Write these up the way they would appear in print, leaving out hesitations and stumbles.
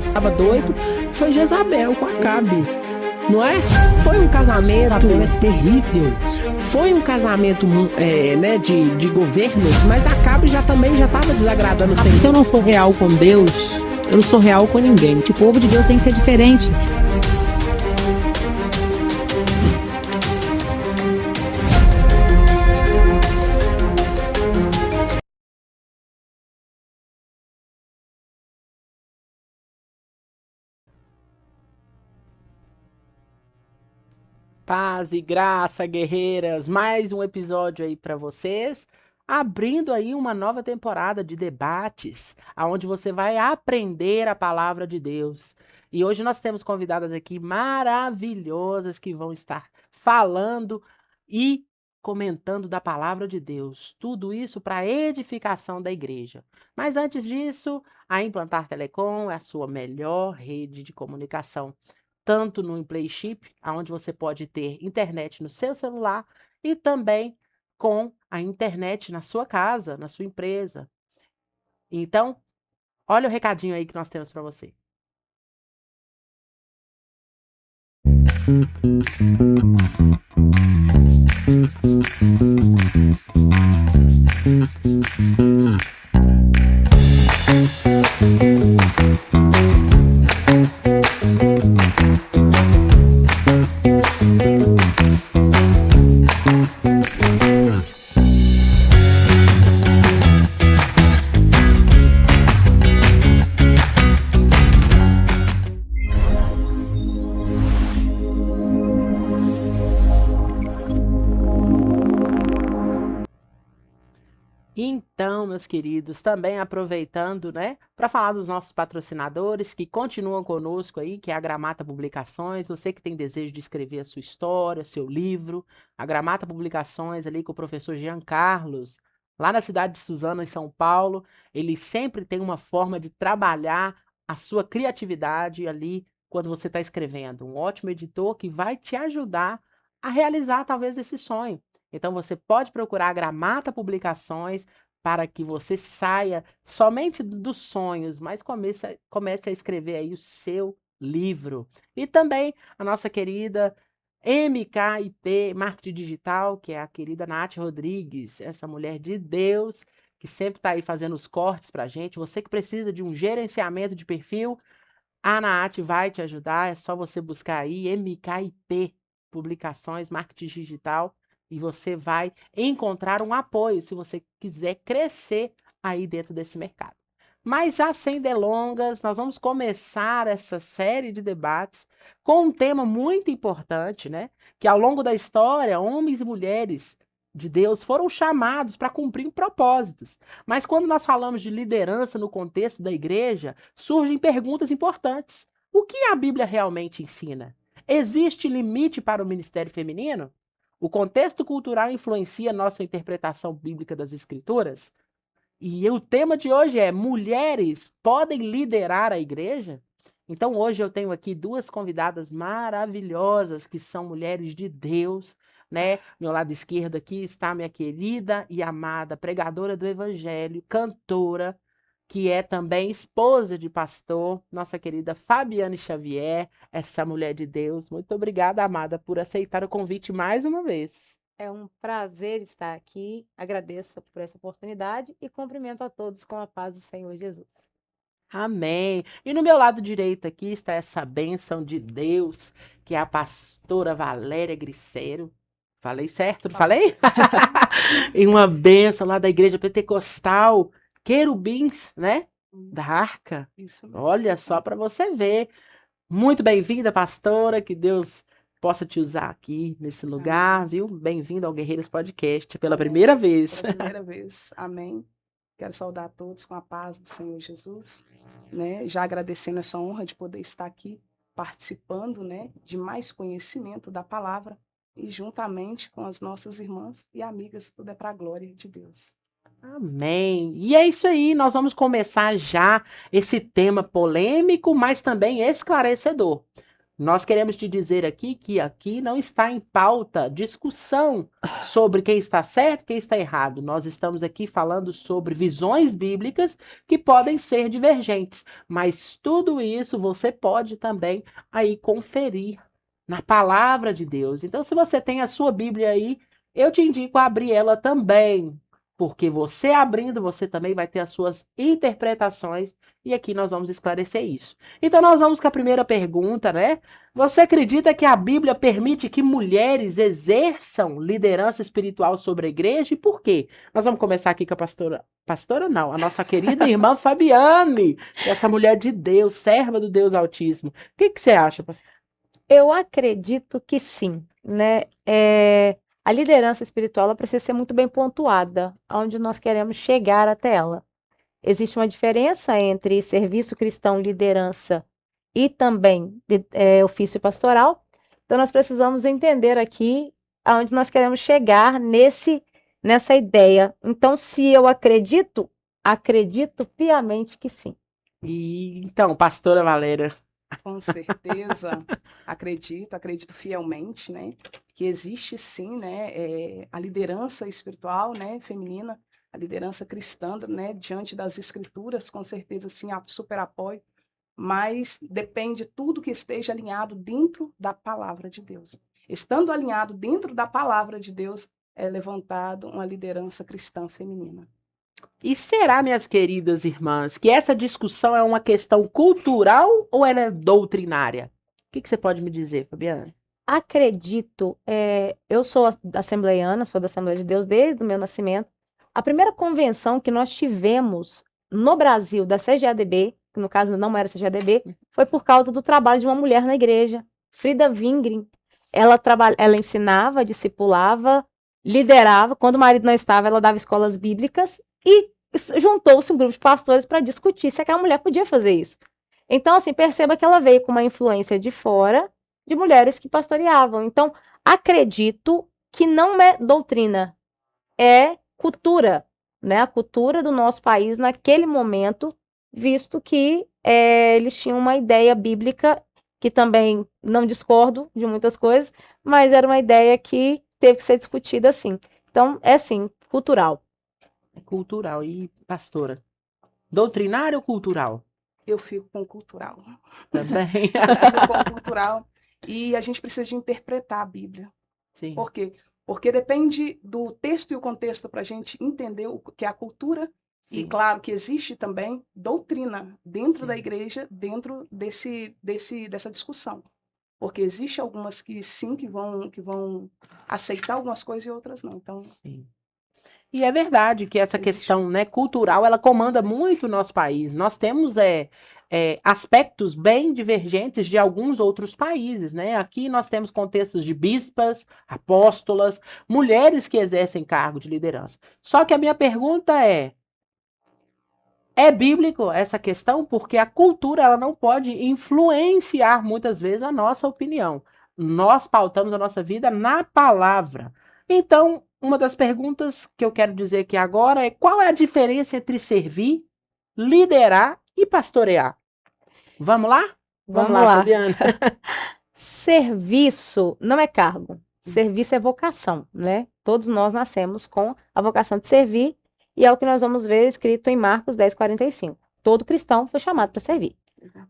Estava doido, foi Jezabel com Acabe, não é? Foi um casamento terrível, foi um casamento né, de governos, mas Acabe também já estava desagradando o Senhor. Se eu não for real com Deus, eu não sou real com ninguém. O povo de Deus tem que ser diferente. Paz e graça, guerreiras, mais um episódio aí para vocês, abrindo aí uma nova temporada de debates, aonde você vai aprender a palavra de Deus. E hoje nós temos convidadas aqui maravilhosas que vão estar falando e comentando da palavra de Deus. Tudo isso para edificação da igreja. Mas antes disso, a Implantar Telecom é a sua melhor rede de comunicação, tanto no Playship, onde você pode ter internet no seu celular, e também com a internet na sua casa, na sua empresa. Então, olha o recadinho aí que nós temos para você. Então, meus queridos, também aproveitando, né, para falar dos nossos patrocinadores que continuam conosco aí, que é a Gramata Publicações. Você que tem desejo de escrever a sua história, seu livro, a Gramata Publicações ali com o professor Jean Carlos, lá na cidade de Suzano, em São Paulo, ele sempre tem uma forma de trabalhar a sua criatividade ali quando você está escrevendo. Um ótimo editor que vai te ajudar a realizar talvez esse sonho. Então você pode procurar a Gramata Publicações para que você saia somente dos sonhos, mas comece a escrever aí o seu livro. E também a nossa querida MKIP Marketing Digital, que é a querida Nath Rodrigues, essa mulher de Deus, que sempre está aí fazendo os cortes para a gente. Você que precisa de um gerenciamento de perfil, a Nath vai te ajudar. É só você buscar aí MKIP Publicações Marketing Digital e você vai encontrar um apoio se você quiser crescer aí dentro desse mercado. Mas já sem delongas, nós vamos começar essa série de debates com um tema muito importante, né? Que ao longo da história, homens e mulheres de Deus foram chamados para cumprir propósitos. Mas quando nós falamos de liderança no contexto da igreja, surgem perguntas importantes. O que a Bíblia realmente ensina? Existe limite para o ministério feminino? O contexto cultural influencia nossa interpretação bíblica das escrituras? E o tema de hoje é: mulheres podem liderar a igreja? Então hoje eu tenho aqui duas convidadas maravilhosas que são mulheres de Deus, né? Meu lado esquerdo aqui está minha querida e amada pregadora do evangelho, cantora, que é também esposa de pastor, nossa querida Fabiane Xavier, essa mulher de Deus. Muito obrigada, amada, por aceitar o convite mais uma vez. É um prazer estar aqui. Agradeço por essa oportunidade e cumprimento a todos com a paz do Senhor Jesus. Amém. E no meu lado direito aqui está essa bênção de Deus, que é a pastora Valéria Grisseiro. Falei certo, não falei? E uma bênção lá da igreja pentecostal, Querubins, né? Da Arca. Isso mesmo. Olha só para você ver. Muito bem-vinda, pastora, que Deus possa te usar aqui nesse lugar, Amém. viu? Bem-vindo ao Guerreiros Podcast pela Amém. primeira vez. Pela primeira vez. Amém. Quero saudar a todos com a paz do Senhor Jesus, né? Já agradecendo essa honra de poder estar aqui participando, né, de mais conhecimento da palavra, e juntamente com as nossas irmãs e amigas, tudo é para a glória de Deus. Amém. E é isso aí, nós vamos começar já esse tema polêmico, mas também esclarecedor. Nós queremos te dizer aqui que aqui não está em pauta discussão sobre quem está certo e quem está errado. Nós estamos aqui falando sobre visões bíblicas que podem ser divergentes, mas tudo isso você pode também aí conferir na palavra de Deus. Então, se você tem a sua Bíblia aí, eu te indico a abrir ela também, porque você abrindo, você também vai ter as suas interpretações e aqui nós vamos esclarecer isso. Então, nós vamos com a primeira pergunta, né? Você acredita que a Bíblia permite que mulheres exerçam liderança espiritual sobre a igreja e por quê? Nós vamos começar aqui com a pastora não, a nossa querida irmã Fabiane, essa mulher de Deus, serva do Deus Altíssimo. O que você acha, pastora? Eu acredito que sim, né? A liderança espiritual ela precisa ser muito bem pontuada, aonde nós queremos chegar até ela. Existe uma diferença entre serviço cristão, liderança e também ofício pastoral. Então, nós precisamos entender aqui aonde nós queremos chegar nessa ideia. Então, se eu acredito, acredito piamente que sim. E então, pastora Valéria. Com certeza, acredito fielmente, né, que existe sim, né, a liderança espiritual, né, feminina, a liderança cristã, né, diante das escrituras, com certeza sim, há super apoio, mas depende tudo que esteja alinhado dentro da palavra de Deus. Estando alinhado dentro da palavra de Deus, é levantado uma liderança cristã feminina. E será, minhas queridas irmãs, que essa discussão é uma questão cultural ou ela é doutrinária? O que você pode me dizer, Fabiana? Acredito, eu sou assembleiana, sou da Assembleia de Deus desde o meu nascimento. A primeira convenção que nós tivemos no Brasil da CGADB, que no caso não era CGADB, foi por causa do trabalho de uma mulher na igreja, Frida Wingren. Ela ensinava, discipulava, liderava. Quando o marido não estava, ela dava escolas bíblicas e juntou-se um grupo de pastores para discutir se aquela mulher podia fazer isso. Então, assim, perceba que ela veio com uma influência de fora, de mulheres que pastoreavam. Então, acredito que não é doutrina, é cultura, né? A cultura do nosso país naquele momento, visto que eles tinham uma ideia bíblica, que também não discordo de muitas coisas, mas era uma ideia que teve que ser discutida assim. Então, é sim, cultural. É cultural. E, pastora? Doutrinário ou cultural? Eu fico com cultural. Também. Eu fico com cultural. E a gente precisa de interpretar a Bíblia. Sim. Por quê? Porque depende do texto e o contexto para a gente entender o que é a cultura. Sim. E claro que existe também doutrina dentro Sim. da igreja, dentro dessa discussão. Porque existe algumas que sim, que vão aceitar algumas coisas e outras não. Então, Sim. E é verdade que essa questão, né, cultural, ela comanda muito o nosso país. Nós temos aspectos bem divergentes de alguns outros países, né? Aqui nós temos contextos de bispas, apóstolas, mulheres que exercem cargo de liderança. Só que a minha pergunta é bíblico essa questão? Porque a cultura ela não pode influenciar muitas vezes a nossa opinião. Nós pautamos a nossa vida na palavra. Então, uma das perguntas que eu quero dizer aqui agora é qual é a diferença entre servir, liderar e pastorear? Vamos lá? Vamos lá. Fabiana. Serviço não é cargo. Serviço é vocação, né? Todos nós nascemos com a vocação de servir e é o que nós vamos ver escrito em Marcos 10:45. Todo cristão foi chamado para servir.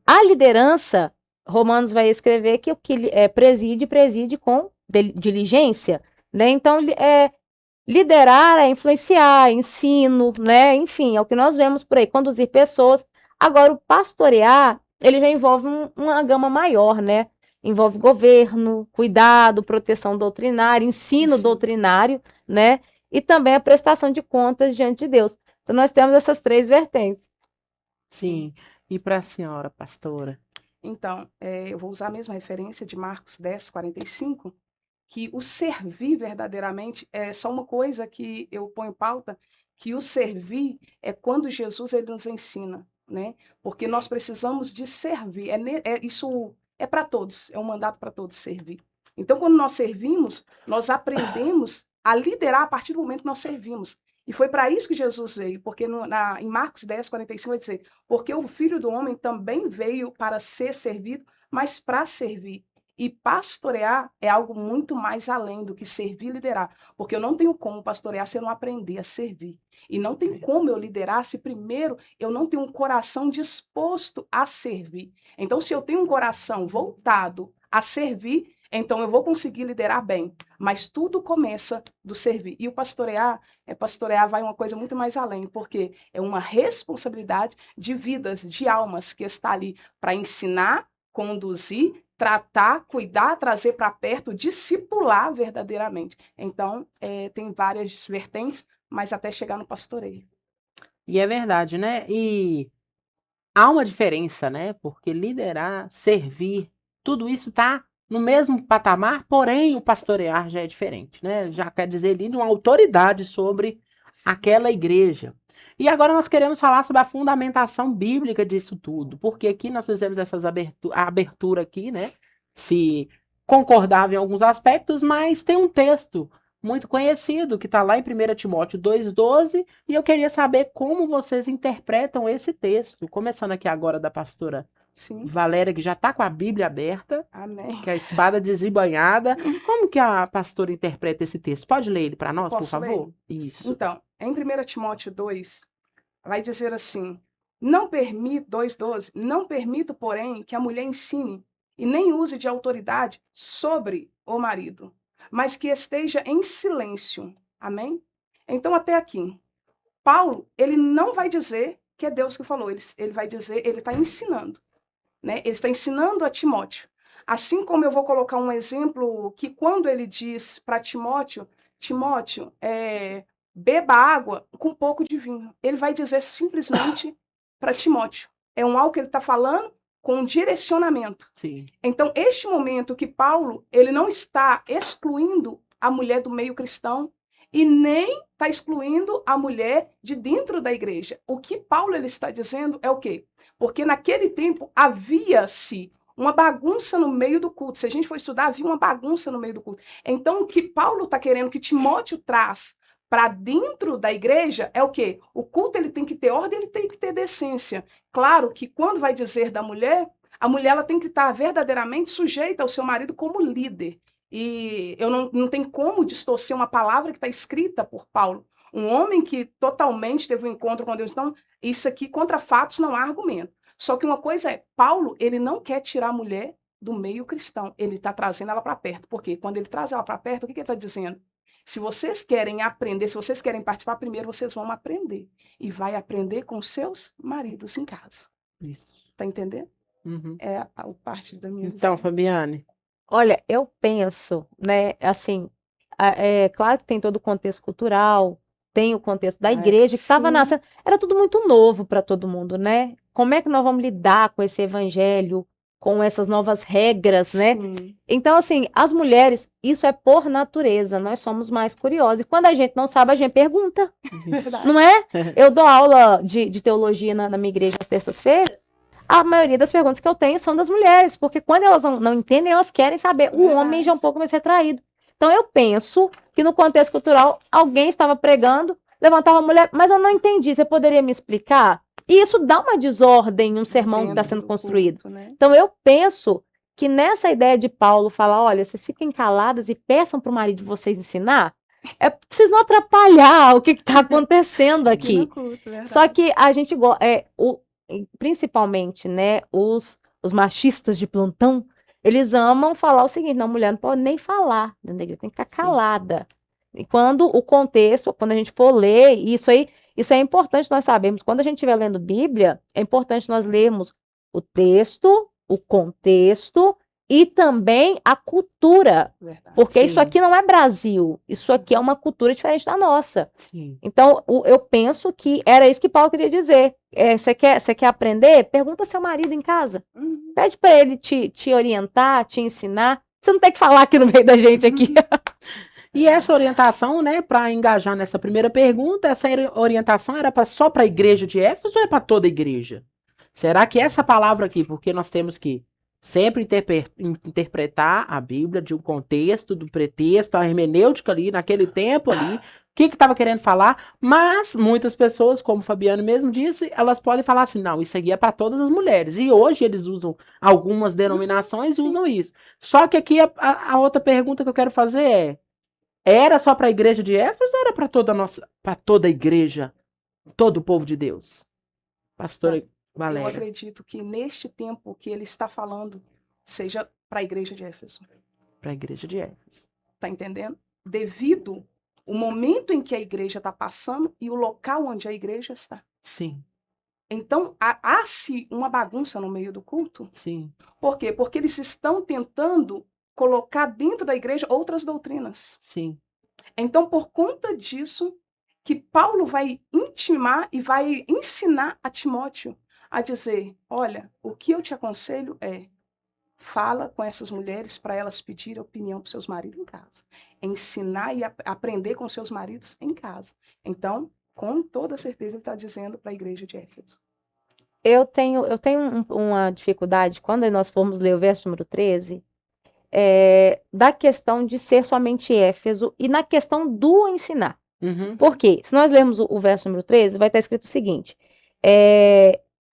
A liderança, Romanos vai escrever que o que preside com diligência, né? Então, liderar é influenciar, ensino, né? Enfim, é o que nós vemos por aí, conduzir pessoas. Agora, o pastorear, ele já envolve uma gama maior, né? Envolve governo, cuidado, proteção doutrinária, ensino doutrinário, né? E também a prestação de contas diante de Deus. Então, nós temos essas três vertentes. Sim. E para a senhora, pastora? Então, eu vou usar a mesma referência de Marcos 10:45, que o servir verdadeiramente é só uma coisa que eu ponho pauta, que o servir é quando Jesus ele nos ensina, né? Porque nós precisamos de servir. Isso é para todos, é um mandato para todos servir. Então, quando nós servimos, nós aprendemos a liderar a partir do momento que nós servimos. E foi para isso que Jesus veio, porque em Marcos 10, 45 vai dizer, porque o Filho do Homem também veio para ser servido, mas para servir. E pastorear é algo muito mais além do que servir e liderar, porque eu não tenho como pastorear se eu não aprender a servir. E não tem como eu liderar se primeiro eu não tenho um coração disposto a servir. Então, se eu tenho um coração voltado a servir, então eu vou conseguir liderar bem. Mas tudo começa do servir. E o pastorear vai uma coisa muito mais além, porque é uma responsabilidade de vidas, de almas que está ali para ensinar, conduzir, tratar, cuidar, trazer para perto, discipular verdadeiramente. Então, tem várias vertentes, mas até chegar no pastoreio. E é verdade, né? E há uma diferença, né? Porque liderar, servir, tudo isso tá no mesmo patamar, porém o pastorear já é diferente, né? Já quer dizer ali uma autoridade sobre aquela igreja. E agora nós queremos falar sobre a fundamentação bíblica disso tudo, porque aqui nós fizemos a abertura aqui, né? Se concordava em alguns aspectos, mas tem um texto muito conhecido que está lá em 1 Timóteo 2,12, e eu queria saber como vocês interpretam esse texto, começando aqui agora da pastora Sim. Valéria, que já está com a Bíblia aberta, Amém. que é a espada desembainhada. Como que a pastora interpreta esse texto? Pode ler ele para nós, por Posso favor? ler? Isso. Então, em 1 Timóteo 2, vai dizer assim, 2,12, não permito, porém, que a mulher ensine e nem use de autoridade sobre o marido, mas que esteja em silêncio. Amém? Então, até aqui, Paulo, ele não vai dizer que é Deus que falou, ele vai dizer, ele está ensinando, né? Ele está ensinando a Timóteo. Assim como eu vou colocar um exemplo que quando ele diz para Timóteo, beba água com um pouco de vinho. Ele vai dizer simplesmente para Timóteo. É algo que ele está falando com um direcionamento. Sim. Então, este momento que Paulo, ele não está excluindo a mulher do meio cristão e nem está excluindo a mulher de dentro da igreja. O que Paulo ele está dizendo é o quê? Porque naquele tempo havia-se uma bagunça no meio do culto. Se a gente for estudar, havia uma bagunça no meio do culto. Então, o que Paulo está querendo que Timóteo traz para dentro da igreja é o quê? O culto ele tem que ter ordem, ele tem que ter decência. Claro que quando vai dizer da mulher, a mulher ela tem que estar verdadeiramente sujeita ao seu marido como líder. E eu não tenho como distorcer uma palavra que está escrita por Paulo. Um homem que totalmente teve um encontro com Deus. Então, isso aqui, contra fatos, não há argumento. Só que uma coisa é, Paulo, ele não quer tirar a mulher do meio cristão. Ele está trazendo ela para perto. Por quê? Quando ele traz ela para perto, o que ele está dizendo? Se vocês querem aprender, se vocês querem participar, primeiro vocês vão aprender. E vai aprender com seus maridos em casa. Isso. Tá entendendo? Uhum. É a parte da minha Então, visão. Fabiane. Olha, eu penso, né, assim, é claro que tem todo o contexto cultural, tem o contexto da igreja que estava sim. nascendo, era tudo muito novo para todo mundo, né? Como é que nós vamos lidar com esse evangelho, com essas novas regras, né? Sim. Então, assim, as mulheres, isso é por natureza, nós somos mais curiosas. E quando a gente não sabe, a gente pergunta, Verdade. não é? Eu dou aula de teologia na minha igreja às terças-feiras. A maioria das perguntas que eu tenho são das mulheres, porque quando elas não entendem, elas querem saber. O homem já é um pouco mais retraído. Então, eu penso que no contexto cultural, alguém estava pregando, levantava a mulher, mas eu não entendi, você poderia me explicar? E isso dá uma desordem em um sermão que está Dentro sendo do construído. culto, né? Então, eu penso que nessa ideia de Paulo falar, olha, vocês fiquem caladas e peçam para o marido de vocês ensinar, é pra vocês não atrapalhar o que está acontecendo aqui. No culto, verdade. Só que a gente principalmente, né, os machistas de plantão, eles amam falar o seguinte, não, a mulher não pode nem falar, dentro da igreja, tem que ficar calada. E quando o contexto, quando a gente for ler, isso é importante nós sabermos, quando a gente estiver lendo Bíblia, é importante nós lermos o texto, o contexto e também a cultura, Verdade. porque Sim. isso aqui não é Brasil, isso aqui é uma cultura diferente da nossa. Sim. Então, eu penso que era isso que Paulo queria dizer. Você quer aprender? Pergunta ao seu marido em casa. Uhum. Pede para ele te orientar, te ensinar. Você não tem que falar aqui no meio da gente aqui. E essa orientação, né, para engajar nessa primeira pergunta, essa orientação era só para a igreja de Éfeso ou é para toda a igreja? Será que essa palavra aqui, porque nós temos que Sempre interpretar a Bíblia de um contexto, do pretexto, a hermenêutica ali, naquele tempo ali, o que estava querendo falar, mas muitas pessoas, como o Fabiano mesmo disse, elas podem falar assim, não, isso aqui é para todas as mulheres, e hoje eles usam, algumas denominações usam isso. Só que aqui a outra pergunta que eu quero fazer era só para a igreja de Éfeso ou era para toda a igreja, todo o povo de Deus? Pastora Eu Valéria. acredito que neste tempo que ele está falando, seja para a igreja de Éfeso. Para a igreja de Éfeso. Tá entendendo? Devido o momento em que a igreja está passando e o local onde a igreja está. Sim, Então, há-se uma bagunça no meio do culto. sim, Por quê? Porque eles estão tentando colocar dentro da igreja outras doutrinas. sim. Então, por conta disso, que Paulo vai intimar e vai ensinar a Timóteo a dizer, olha, o que eu te aconselho é, fala com essas mulheres para elas pedirem opinião para seus maridos em casa. Ensinar e aprender com seus maridos em casa. Então, com toda certeza, ele está dizendo para a igreja de Éfeso. Eu tenho uma dificuldade, quando nós formos ler o verso número 13, da questão de ser somente Éfeso e na questão do ensinar. Uhum. Por quê? Se nós lermos o verso número 13, vai estar escrito o seguinte,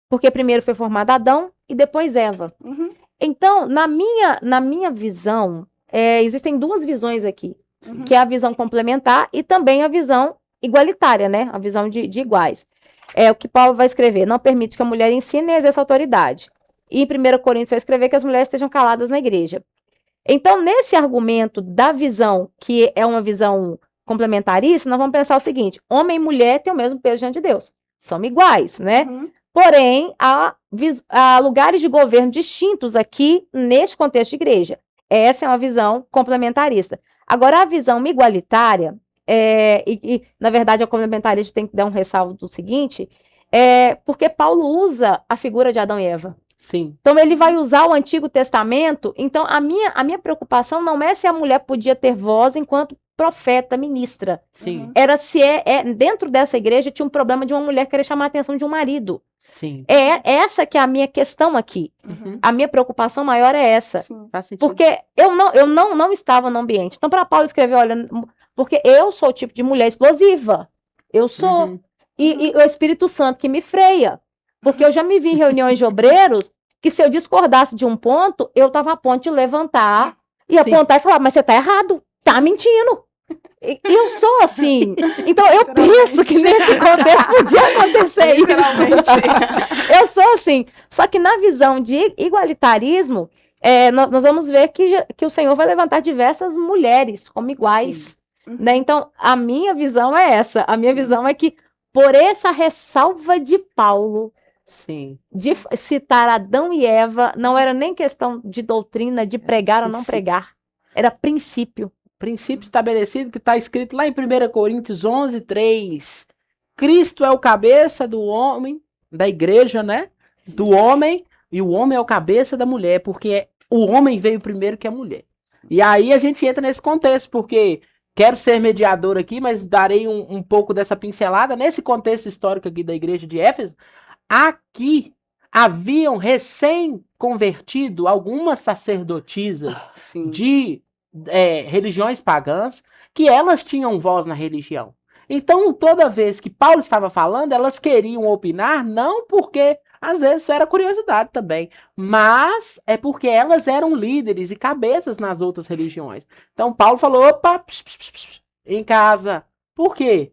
porque primeiro foi formado Adão e depois Eva. Uhum, Então, na minha visão, existem duas visões aqui, uhum. que é a visão complementar e também a visão igualitária, né? A visão de iguais. É o que Paulo vai escrever, não permite que a mulher ensine e exerça autoridade. E em 1 Coríntios vai escrever que as mulheres estejam caladas na igreja. Então, nesse argumento da visão, que é uma visão complementarista, nós vamos pensar o seguinte, homem e mulher têm o mesmo peso diante de Deus. São iguais, né? Uhum. Porém, há lugares de governo distintos aqui neste contexto de igreja. Essa é uma visão complementarista. Agora, a visão igualitária, na verdade, a complementarista tem que dar um ressalvo do seguinte, porque Paulo usa a figura de Adão e Eva. Sim. Então, ele vai usar o Antigo Testamento. Então, a minha preocupação não é se a mulher podia ter voz enquanto profeta, ministra. Sim. Uhum. Era se dentro dessa igreja tinha um problema de uma mulher querer chamar a atenção de um marido. Sim. Essa que é a minha questão aqui. Uhum. A minha preocupação maior é essa. Sim. Faz sentido. Porque eu não estava no ambiente. Então, para Paulo escrever, olha, porque eu sou o tipo de mulher explosiva. Eu sou. Uhum. E o Espírito Santo que me freia. Porque eu já me vi em reuniões de obreiros que se eu discordasse de um ponto, eu estava a ponto de levantar e Sim. apontar e falar, mas você está errado, tá mentindo. E eu sou assim. Então, eu penso que nesse contexto podia acontecer isso. Literalmente. Eu sou assim. Só que na visão de igualitarismo, nós vamos ver que o Senhor vai levantar diversas mulheres como iguais. Uhum. Né? Então, a minha visão é essa. A minha visão é que, por essa ressalva de Paulo, Sim. de citar Adão e Eva, não era nem questão de doutrina, de pregar ou não princípio. pregar. Era princípio. Princípio estabelecido que está escrito lá em 1 Coríntios 11:3. Cristo é o cabeça do homem, da igreja, né? Do homem, e o homem é o cabeça da mulher, porque o homem veio primeiro que a mulher. E aí a gente entra nesse contexto, porque quero ser mediador aqui, mas darei um pouco dessa pincelada. Nesse contexto histórico aqui da igreja de Éfeso, aqui haviam recém-convertido algumas sacerdotisas Sim. de religiões pagãs, que elas tinham voz na religião. Então, toda vez que Paulo estava falando, elas queriam opinar, não porque, às vezes, era curiosidade também, mas é porque elas eram líderes e cabeças nas outras religiões. Então, Paulo falou, opa, em casa. Por quê?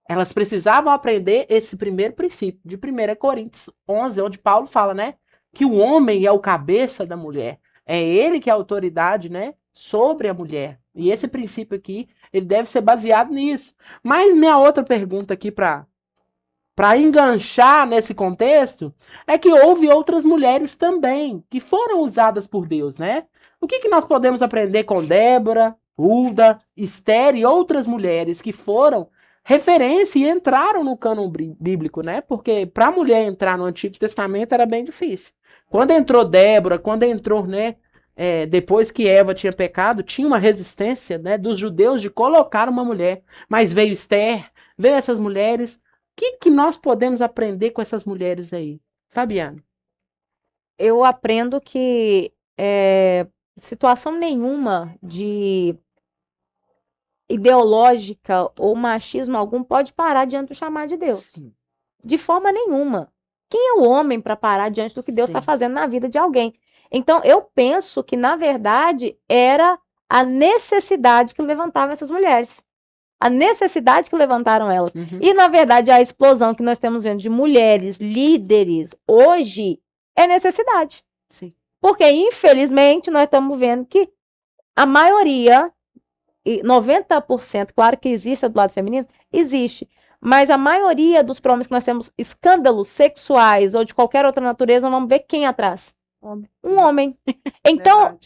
Elas precisavam aprender esse primeiro princípio de 1 Coríntios 11, onde Paulo fala, né, que o homem é o cabeça da mulher. É ele que é a autoridade, né, sobre a mulher. E esse princípio aqui, ele deve ser baseado nisso. Mas minha outra pergunta aqui para enganchar nesse contexto é que houve outras mulheres também que foram usadas por Deus, né? O que nós podemos aprender com Débora, Hulda, Esther e outras mulheres que foram referência e entraram no cânon bíblico, né? Porque para a mulher entrar no Antigo Testamento era bem difícil. Quando entrou Débora, quando entrou, né? Depois que Eva tinha pecado, tinha uma resistência, né, dos judeus de colocar uma mulher. Mas veio Esther, veio essas mulheres. O que nós podemos aprender com essas mulheres aí? Fabiana? Eu aprendo que situação nenhuma de ideológica ou machismo algum pode parar diante do chamado de Deus. Sim. De forma nenhuma. Quem é o homem para parar diante do que Deus está Sim. fazendo na vida de alguém? Então, eu penso que, na verdade, era a necessidade que levantava essas mulheres. A necessidade que levantaram elas. Uhum. E, na verdade, a explosão que nós estamos vendo de mulheres líderes hoje é necessidade. Sim. Porque, infelizmente, nós estamos vendo que a maioria, e 90%, claro que existe do lado feminino, existe. Mas a maioria dos problemas que nós temos, escândalos sexuais ou de qualquer outra natureza, vamos ver quem atrás? Um homem. Então,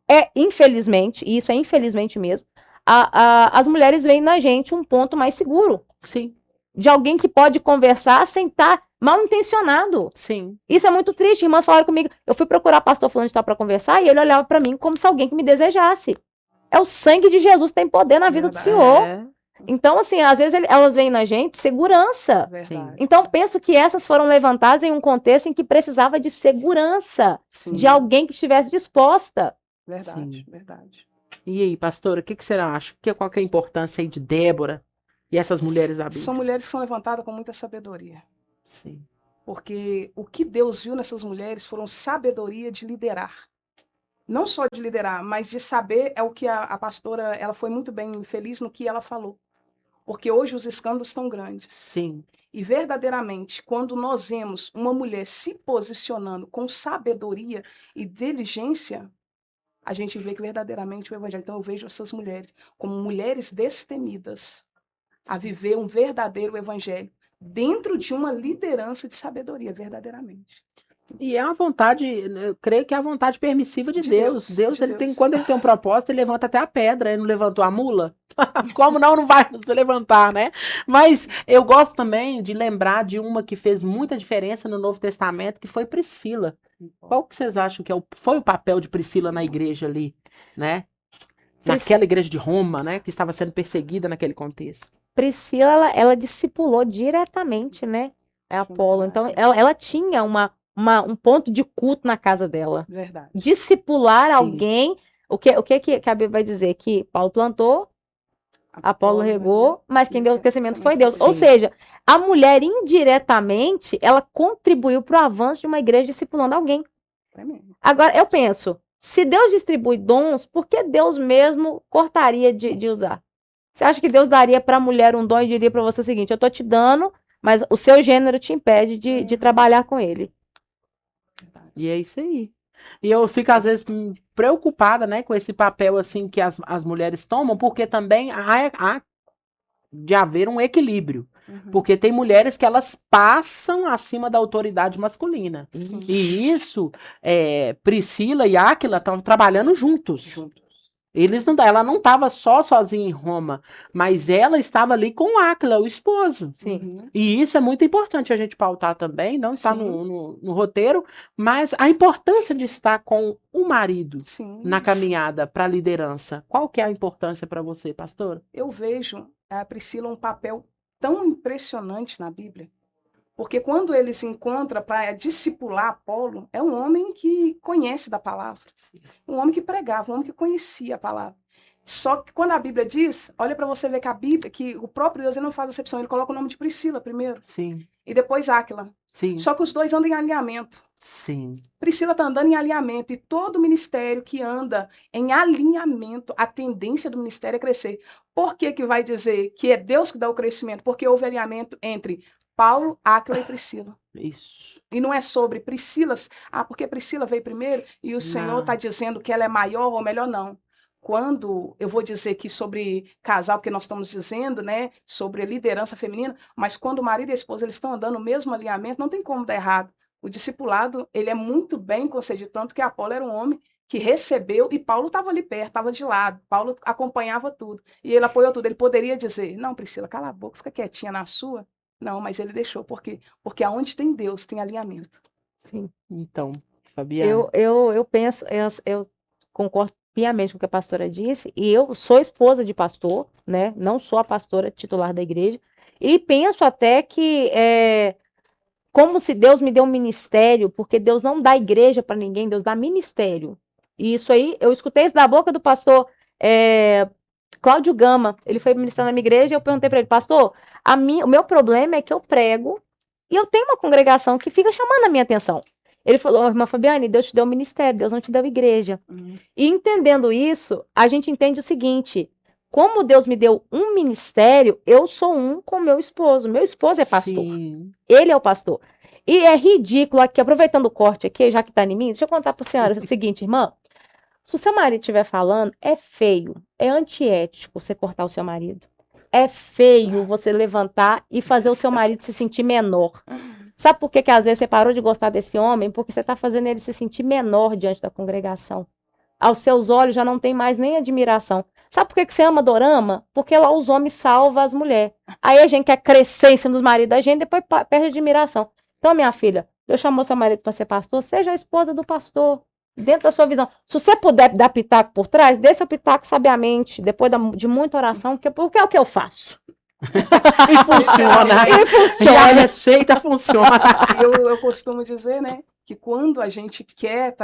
Verdade. infelizmente, e isso é infelizmente mesmo, as mulheres veem na gente um ponto mais seguro. Sim. De alguém que pode conversar sem estar mal intencionado. Sim. Isso é muito triste. Irmãs falaram comigo, eu fui procurar pastor fulano de tal para conversar e ele olhava para mim como se alguém que me desejasse. É o sangue de Jesus que tem poder na vida do Verdade. Senhor. É. Então, assim, às vezes elas veem na gente segurança. Verdade. Então, penso que essas foram levantadas em um contexto em que precisava de segurança, Sim. de alguém que estivesse disposta. Verdade, Sim. verdade. E aí, pastora, o que você acha? Qual que é a importância aí de Débora e essas mulheres da Bíblia? São mulheres que são levantadas com muita sabedoria. Sim. Porque o que Deus viu nessas mulheres foram sabedoria de liderar. Não só de liderar, mas de saber, é o que a pastora, ela foi muito bem feliz no que ela falou. Porque hoje os escândalos estão grandes. Sim. E verdadeiramente, quando nós vemos uma mulher se posicionando com sabedoria e diligência, a gente vê que verdadeiramente o evangelho. Então eu vejo essas mulheres como mulheres destemidas a viver um verdadeiro evangelho dentro de uma liderança de sabedoria, verdadeiramente. E é uma vontade, eu creio que é a vontade permissiva de De Deus. Deus, Deus, de ele Deus. tem, quando ele tem um propósito, ele levanta até a pedra. Ele não levantou a mula? Como não vai se levantar, né? Mas eu gosto também de lembrar de uma que fez muita diferença no Novo Testamento, que foi Priscila. Qual que vocês acham que foi o papel de Priscila na igreja ali, né? Naquela igreja de Roma, né? Que estava sendo perseguida naquele contexto. Priscila, ela discipulou diretamente, né? Apolo. Então, ela tinha um ponto de culto na casa dela. Verdade. Discipular Sim. alguém. O que a Bíblia vai dizer? Que Paulo plantou, Apolo regou, mas quem deu o crescimento foi Deus. Ou Sim. seja, a mulher indiretamente, ela contribuiu para o avanço de uma igreja discipulando alguém. É mesmo. Agora, eu penso, se Deus distribui dons, por que Deus mesmo cortaria de usar? Você acha que Deus daria para a mulher um dom e diria para você o seguinte, eu tô te dando, mas o seu gênero te impede de trabalhar com ele? E é isso aí. E eu fico, às vezes, preocupada, né, com esse papel, assim, que as mulheres tomam, porque também há de haver um equilíbrio. Porque tem mulheres que elas passam acima da autoridade masculina. E isso, Priscila e Áquila estavam trabalhando juntos. Ela não estava sozinha em Roma, mas ela estava ali com Áquila, o esposo. Sim. E isso é muito importante a gente pautar também, não está no roteiro, mas a importância de estar com o marido na caminhada para a liderança. Qual que é a importância para você, pastora? Eu vejo a Priscila um papel tão impressionante na Bíblia, porque quando ele se encontra para discipular Apolo, é um homem que conhece da palavra, um homem que pregava, um homem que conhecia a palavra. Só que quando a Bíblia diz, olha para você ver que a Bíblia, que o próprio Deus ele não faz acepção, ele coloca o nome de Priscila primeiro. Sim. E depois Áquila. Sim. Só que os dois andam em alinhamento. Sim. Priscila está andando em alinhamento e todo ministério que anda em alinhamento, a tendência do ministério é crescer. Por que que vai dizer que é Deus que dá o crescimento? Porque houve alinhamento entre Paulo, Áquila e Priscila. Isso. E não é sobre Priscila, porque Priscila veio primeiro e o Senhor está dizendo que ela é maior ou melhor, não. Quando eu vou dizer que sobre casal, porque nós estamos dizendo, né, sobre liderança feminina, mas quando o marido e a esposa eles estão andando no mesmo alinhamento, não tem como dar errado. O discipulado, ele é muito bem concedido, tanto que Apolo era um homem que recebeu e Paulo estava ali perto, estava de lado. Paulo acompanhava tudo e ele apoiou tudo. Ele poderia dizer, não, Priscila, cala a boca, fica quietinha na sua. Não, mas ele deixou, porque aonde tem Deus, tem alinhamento. Sim. Então, Fabiana. Eu penso, eu concordo piamente com o que a pastora disse, e eu sou esposa de pastor, né? Não sou a pastora titular da igreja, e penso até que como se Deus me deu um ministério, porque Deus não dá igreja para ninguém, Deus dá ministério. E isso aí, eu escutei isso da boca do pastor Cláudio Gama. Ele foi ministrar na minha igreja e eu perguntei para ele, pastor, o meu problema é que eu prego e eu tenho uma congregação que fica chamando a minha atenção. Ele falou, irmã Fabiane, Deus te deu um ministério, Deus não te deu igreja. E entendendo isso, a gente entende o seguinte, como Deus me deu um ministério, eu sou um com meu esposo. Meu esposo é pastor. Sim. Ele é o pastor. E é ridículo aqui, aproveitando o corte aqui, já que tá em mim, deixa eu contar para a senhora o seguinte, irmã. Se o seu marido estiver falando, é feio, é antiético você cortar o seu marido. É feio você levantar e fazer o seu marido se sentir menor. Sabe por que que às vezes você parou de gostar desse homem? Porque você está fazendo ele se sentir menor diante da congregação. Aos seus olhos já não tem mais nem admiração. Sabe por que que você ama dorama? Porque lá os homens salvam as mulheres. Aí a gente quer crescer em cima dos maridos da gente, depois perde admiração. Então, minha filha, Deus chamou seu marido para ser pastor, seja a esposa do pastor. Dentro da sua visão. Se você puder dar pitaco por trás, dê seu pitaco sabiamente, depois de muita oração, porque é o que eu faço. E funciona. E E a funciona. receita funciona. Eu costumo dizer, né, que quando a gente quer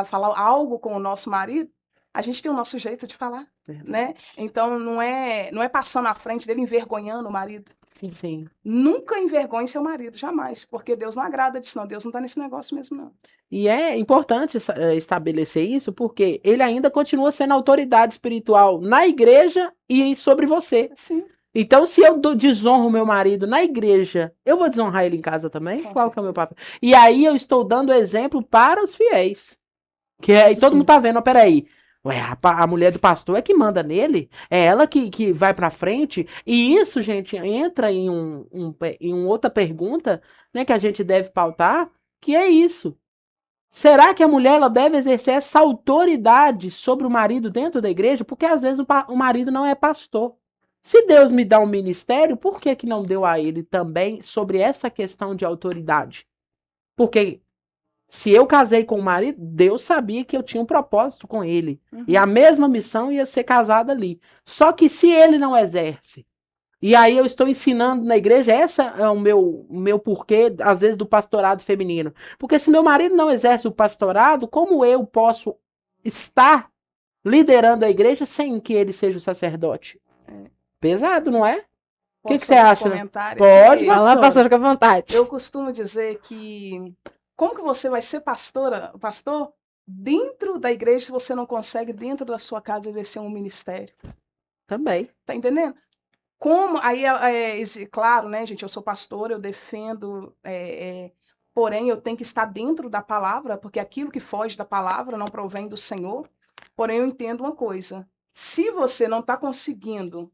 falar algo com o nosso marido, a gente tem o nosso jeito de falar, né? Então não é passando à frente dele, envergonhando o marido. Sim. Nunca envergonhe seu marido, jamais, porque Deus não agrada disso, não. Deus não está nesse negócio mesmo, não. E é importante estabelecer isso, porque ele ainda continua sendo autoridade espiritual na igreja e sobre você. Sim. Então, se eu desonro meu marido na igreja, eu vou desonrar ele em casa também? Com Qual que é o meu certeza. papel? E aí eu estou dando exemplo para os fiéis. E todo Sim. mundo tá vendo, ó, peraí. Ué, a mulher do pastor é que manda nele, é ela que vai pra frente. E isso, gente, entra em uma outra pergunta, né, que a gente deve pautar, que é isso. Será que a mulher ela deve exercer essa autoridade sobre o marido dentro da igreja? Porque às vezes o marido não é pastor. Se Deus me dá um ministério, por que que não deu a ele também sobre essa questão de autoridade? Porque se eu casei com o marido, Deus sabia que eu tinha um propósito com ele. E a mesma missão ia ser casada ali. Só que se ele não exerce, e aí eu estou ensinando na igreja, essa é o meu porquê, às vezes, do pastorado feminino. Porque se meu marido não exerce o pastorado, como eu posso estar liderando a igreja sem que ele seja o sacerdote? Pesado, não é? O que Posso você fazer um acha? comentário Pode, aqui? Vai lá, pastor, fica à vontade. Eu costumo dizer que como que você vai ser pastor dentro da igreja se você não consegue dentro da sua casa exercer um ministério? Também. Tá entendendo? Como aí claro, né, gente, eu sou pastora, eu defendo, porém eu tenho que estar dentro da palavra, porque aquilo que foge da palavra não provém do Senhor. Porém eu entendo uma coisa: se você não está conseguindo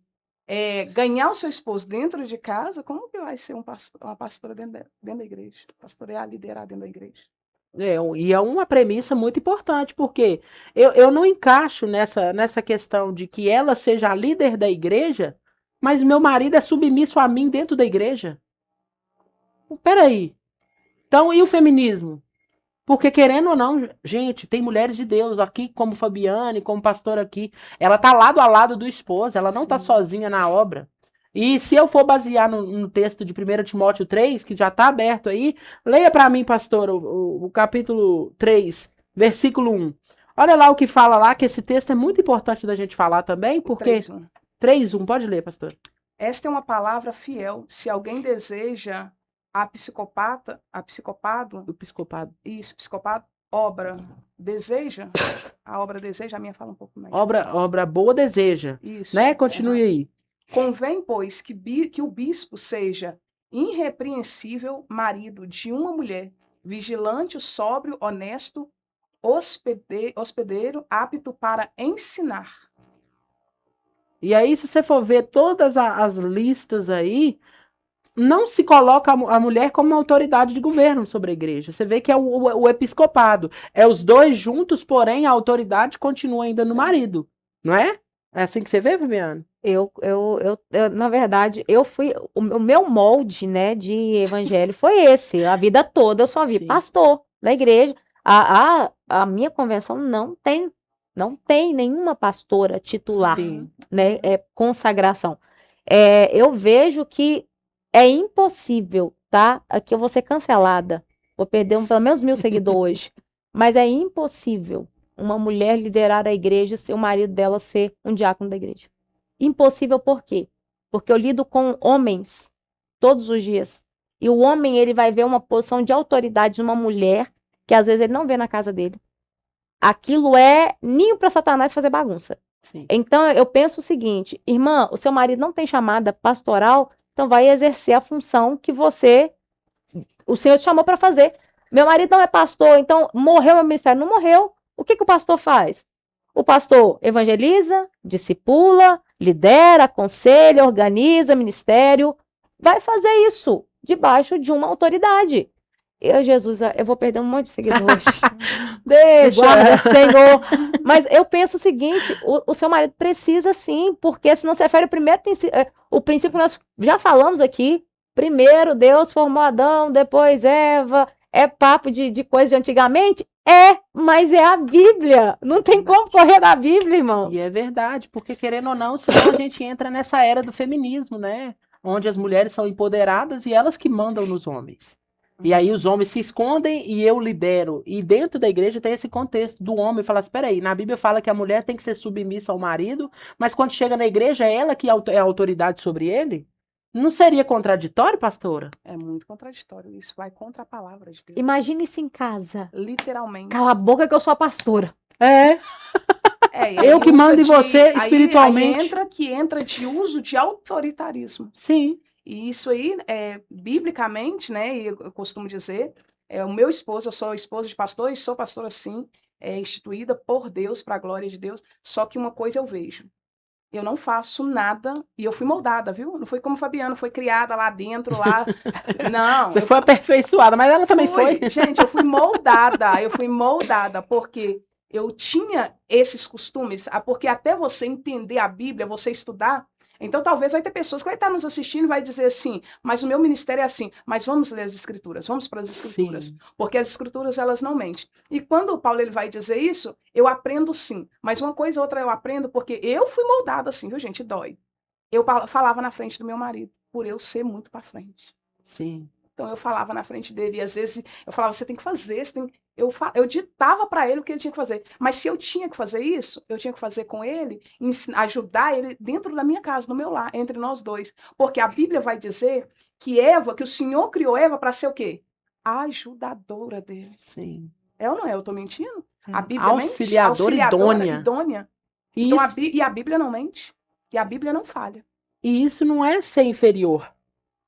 ganhar o seu esposo dentro de casa, como que vai ser uma pastora dentro da igreja? Pastorear, liderar dentro da igreja. E é uma premissa muito importante, porque eu não encaixo nessa questão de que ela seja a líder da igreja, mas meu marido é submisso a mim dentro da igreja. Peraí. Então, e o feminismo? Porque, querendo ou não, gente, tem mulheres de Deus aqui, como Fabiane, como pastora aqui. Ela tá lado a lado do esposo, ela não tá sozinha na obra. E se eu for basear no texto de 1 Timóteo 3, que já está aberto aí, leia para mim, pastor, o capítulo 3, versículo 1. Olha lá o que fala lá, que esse texto é muito importante da gente falar também, porque... 3:1, pode ler, pastor. Esta é uma palavra fiel. Se alguém deseja o psicopado, a obra deseja, a minha fala um pouco mais. Obra boa deseja, Isso, né? Continue aí. Convém, pois, que o bispo seja irrepreensível marido de uma mulher, vigilante, sóbrio, honesto, hospedeiro, apto para ensinar. E aí, se você for ver todas as listas aí, não se coloca a mulher como uma autoridade de governo sobre a igreja. Você vê que é o episcopado. É os dois juntos, porém a autoridade continua ainda no marido. Não é? É assim que você vê, Fabiana? Na verdade, o meu molde, né, de evangelho foi esse. A vida toda eu só vi pastor na igreja. A minha convenção não tem nenhuma pastora titular, né, consagração. Eu vejo que é impossível, tá? Aqui eu vou ser cancelada. Vou perder pelo menos 1.000 seguidores hoje. Mas é impossível uma mulher liderar a igreja se o marido dela ser um diácono da igreja. Impossível por quê? Porque eu lido com homens todos os dias. E o homem, ele vai ver uma posição de autoridade numa mulher que às vezes ele não vê na casa dele. Aquilo é ninho para Satanás fazer bagunça. Sim. Então, eu penso o seguinte, irmã, o seu marido não tem chamada pastoral, então vai exercer a função que o Senhor te chamou para fazer. Meu marido não é pastor, então morreu meu ministério. Não morreu. O que o pastor faz? O pastor evangeliza, discipula, lidera, aconselha, organiza ministério. Vai fazer isso debaixo de uma autoridade. Jesus, eu vou perder um monte de seguidores. Deixa. Guarda, Senhor. Mas eu penso o seguinte, o seu marido precisa sim, porque senão você fere o princípio que nós já falamos aqui. Primeiro Deus formou Adão, depois Eva. É papo de coisa de antigamente? Mas é a Bíblia. Não tem como correr da Bíblia, irmãos. E é verdade, porque querendo ou não, senão a gente entra nessa era do feminismo, né? Onde as mulheres são empoderadas e elas que mandam nos homens. E aí os homens se escondem e eu lidero. E dentro da igreja tem esse contexto do homem falar assim, espera aí, na Bíblia fala que a mulher tem que ser submissa ao marido, mas quando chega na igreja é ela que é a autoridade sobre ele? Não seria contraditório, pastora? É muito contraditório. Isso vai contra a palavra de Deus. Imagine isso em casa. Literalmente. Cala a boca que eu sou a pastora. Eu que mando em você espiritualmente. Aí entra de uso de autoritarismo. Sim. E isso aí, biblicamente, né, e eu costumo dizer, o meu esposo, eu sou esposa de pastor e sou pastora sim, instituída por Deus, para a glória de Deus, só que uma coisa eu vejo, eu não faço nada, e eu fui moldada, viu? Não foi como Fabiana, foi criada lá dentro, lá, não. Você foi aperfeiçoada, mas ela também foi. Gente, eu fui moldada, porque eu tinha esses costumes, porque até você entender a Bíblia, você estudar. Então, talvez vai ter pessoas que vai estar nos assistindo e vai dizer assim, mas o meu ministério é assim, mas vamos ler as Escrituras, vamos para as Escrituras, Sim. porque as Escrituras, elas não mentem. E quando o Paulo ele vai dizer isso, eu aprendo sim, mas uma coisa ou outra eu aprendo porque eu fui moldada assim, viu gente, dói. Eu falava na frente do meu marido, por eu ser muito para frente. Sim. Então, eu falava na frente dele e às vezes eu falava, você tem que fazer, eu ditava para ele o que ele tinha que fazer. Mas se eu tinha que fazer isso, eu tinha que fazer com ele, ajudar ele dentro da minha casa, no meu lar, entre nós dois. Porque a Bíblia vai dizer que o Senhor criou Eva para ser o quê? A ajudadora dele. Sim. É ou não é? Eu estou mentindo? A Bíblia Auxiliadora idônea. Então, Isso. e a Bíblia não mente. E a Bíblia não falha. E isso não é ser inferior.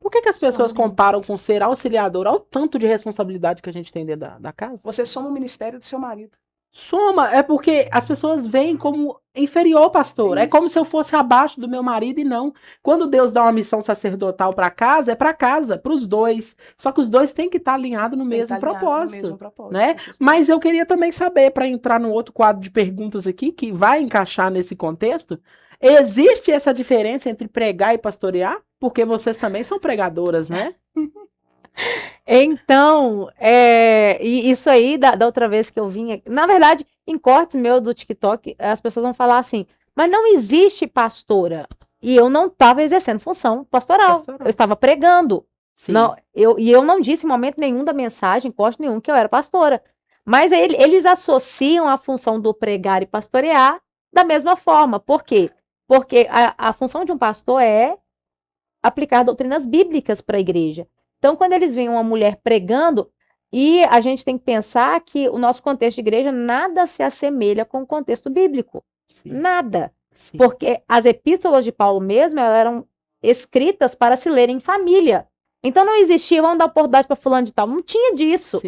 Por que as pessoas comparam com ser auxiliador ao tanto de responsabilidade que a gente tem dentro da casa? Você soma o ministério do seu marido. Soma, é porque as pessoas veem como inferior, pastor. É como se eu fosse abaixo do meu marido e não. Quando Deus dá uma missão sacerdotal para casa, é para casa, para os dois. Só que os dois têm que estar alinhados no mesmo propósito, né? Mas eu queria também saber, para entrar no outro quadro de perguntas aqui, que vai encaixar nesse contexto, existe essa diferença entre pregar e pastorear? Porque vocês também são pregadoras, né? Então, e isso aí, da outra vez que eu vim, na verdade, em cortes meu do TikTok, as pessoas vão falar assim, mas não existe pastora. E eu não estava exercendo função pastoral. Eu estava pregando. Não, eu não disse em momento nenhum da mensagem, corte nenhum, que eu era pastora. Mas eles associam a função do pregar e pastorear da mesma forma. Por quê? Porque a função de um pastor é aplicar doutrinas bíblicas para a igreja. Então, quando eles veem uma mulher pregando, e a gente tem que pensar que o nosso contexto de igreja nada se assemelha com o contexto bíblico. Sim. Nada. Sim. Porque as epístolas de Paulo mesmo, elas eram escritas para se lerem em família. Então, não existia, vamos dar oportunidade para fulano de tal. Não tinha disso.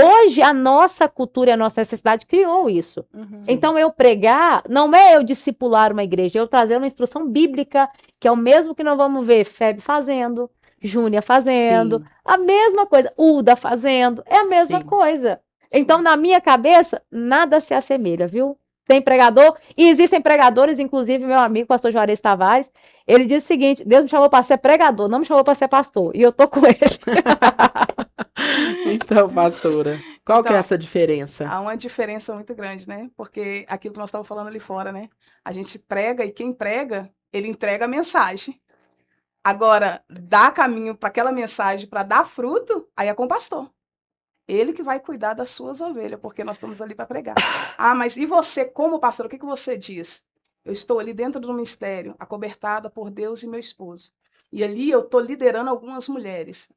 Hoje, a nossa cultura e a nossa necessidade criou isso. Então, eu pregar, não é eu discipular uma igreja, eu trazer uma instrução bíblica, que é o mesmo que nós vamos ver Feb fazendo, Júnia fazendo, a mesma coisa, Uda fazendo, é a mesma coisa. Então, na minha cabeça, nada se assemelha, viu? Tem pregador, e existem pregadores, inclusive meu amigo, pastor Juarez Tavares, ele diz o seguinte, Deus me chamou para ser pregador, não me chamou para ser pastor, e eu tô com ele. Então, pastora, qual que é essa diferença? Há uma diferença muito grande, né? Porque aquilo que nós estávamos falando ali fora, né? A gente prega, e quem prega, ele entrega a mensagem. Agora, dá caminho para aquela mensagem, para dar fruto, aí é com o pastor. Ele que vai cuidar das suas ovelhas, porque nós estamos ali para pregar. Ah, mas e você, como pastor, o que você diz? Eu estou ali dentro do ministério, acobertada por Deus e meu esposo. E ali eu estou liderando algumas mulheres.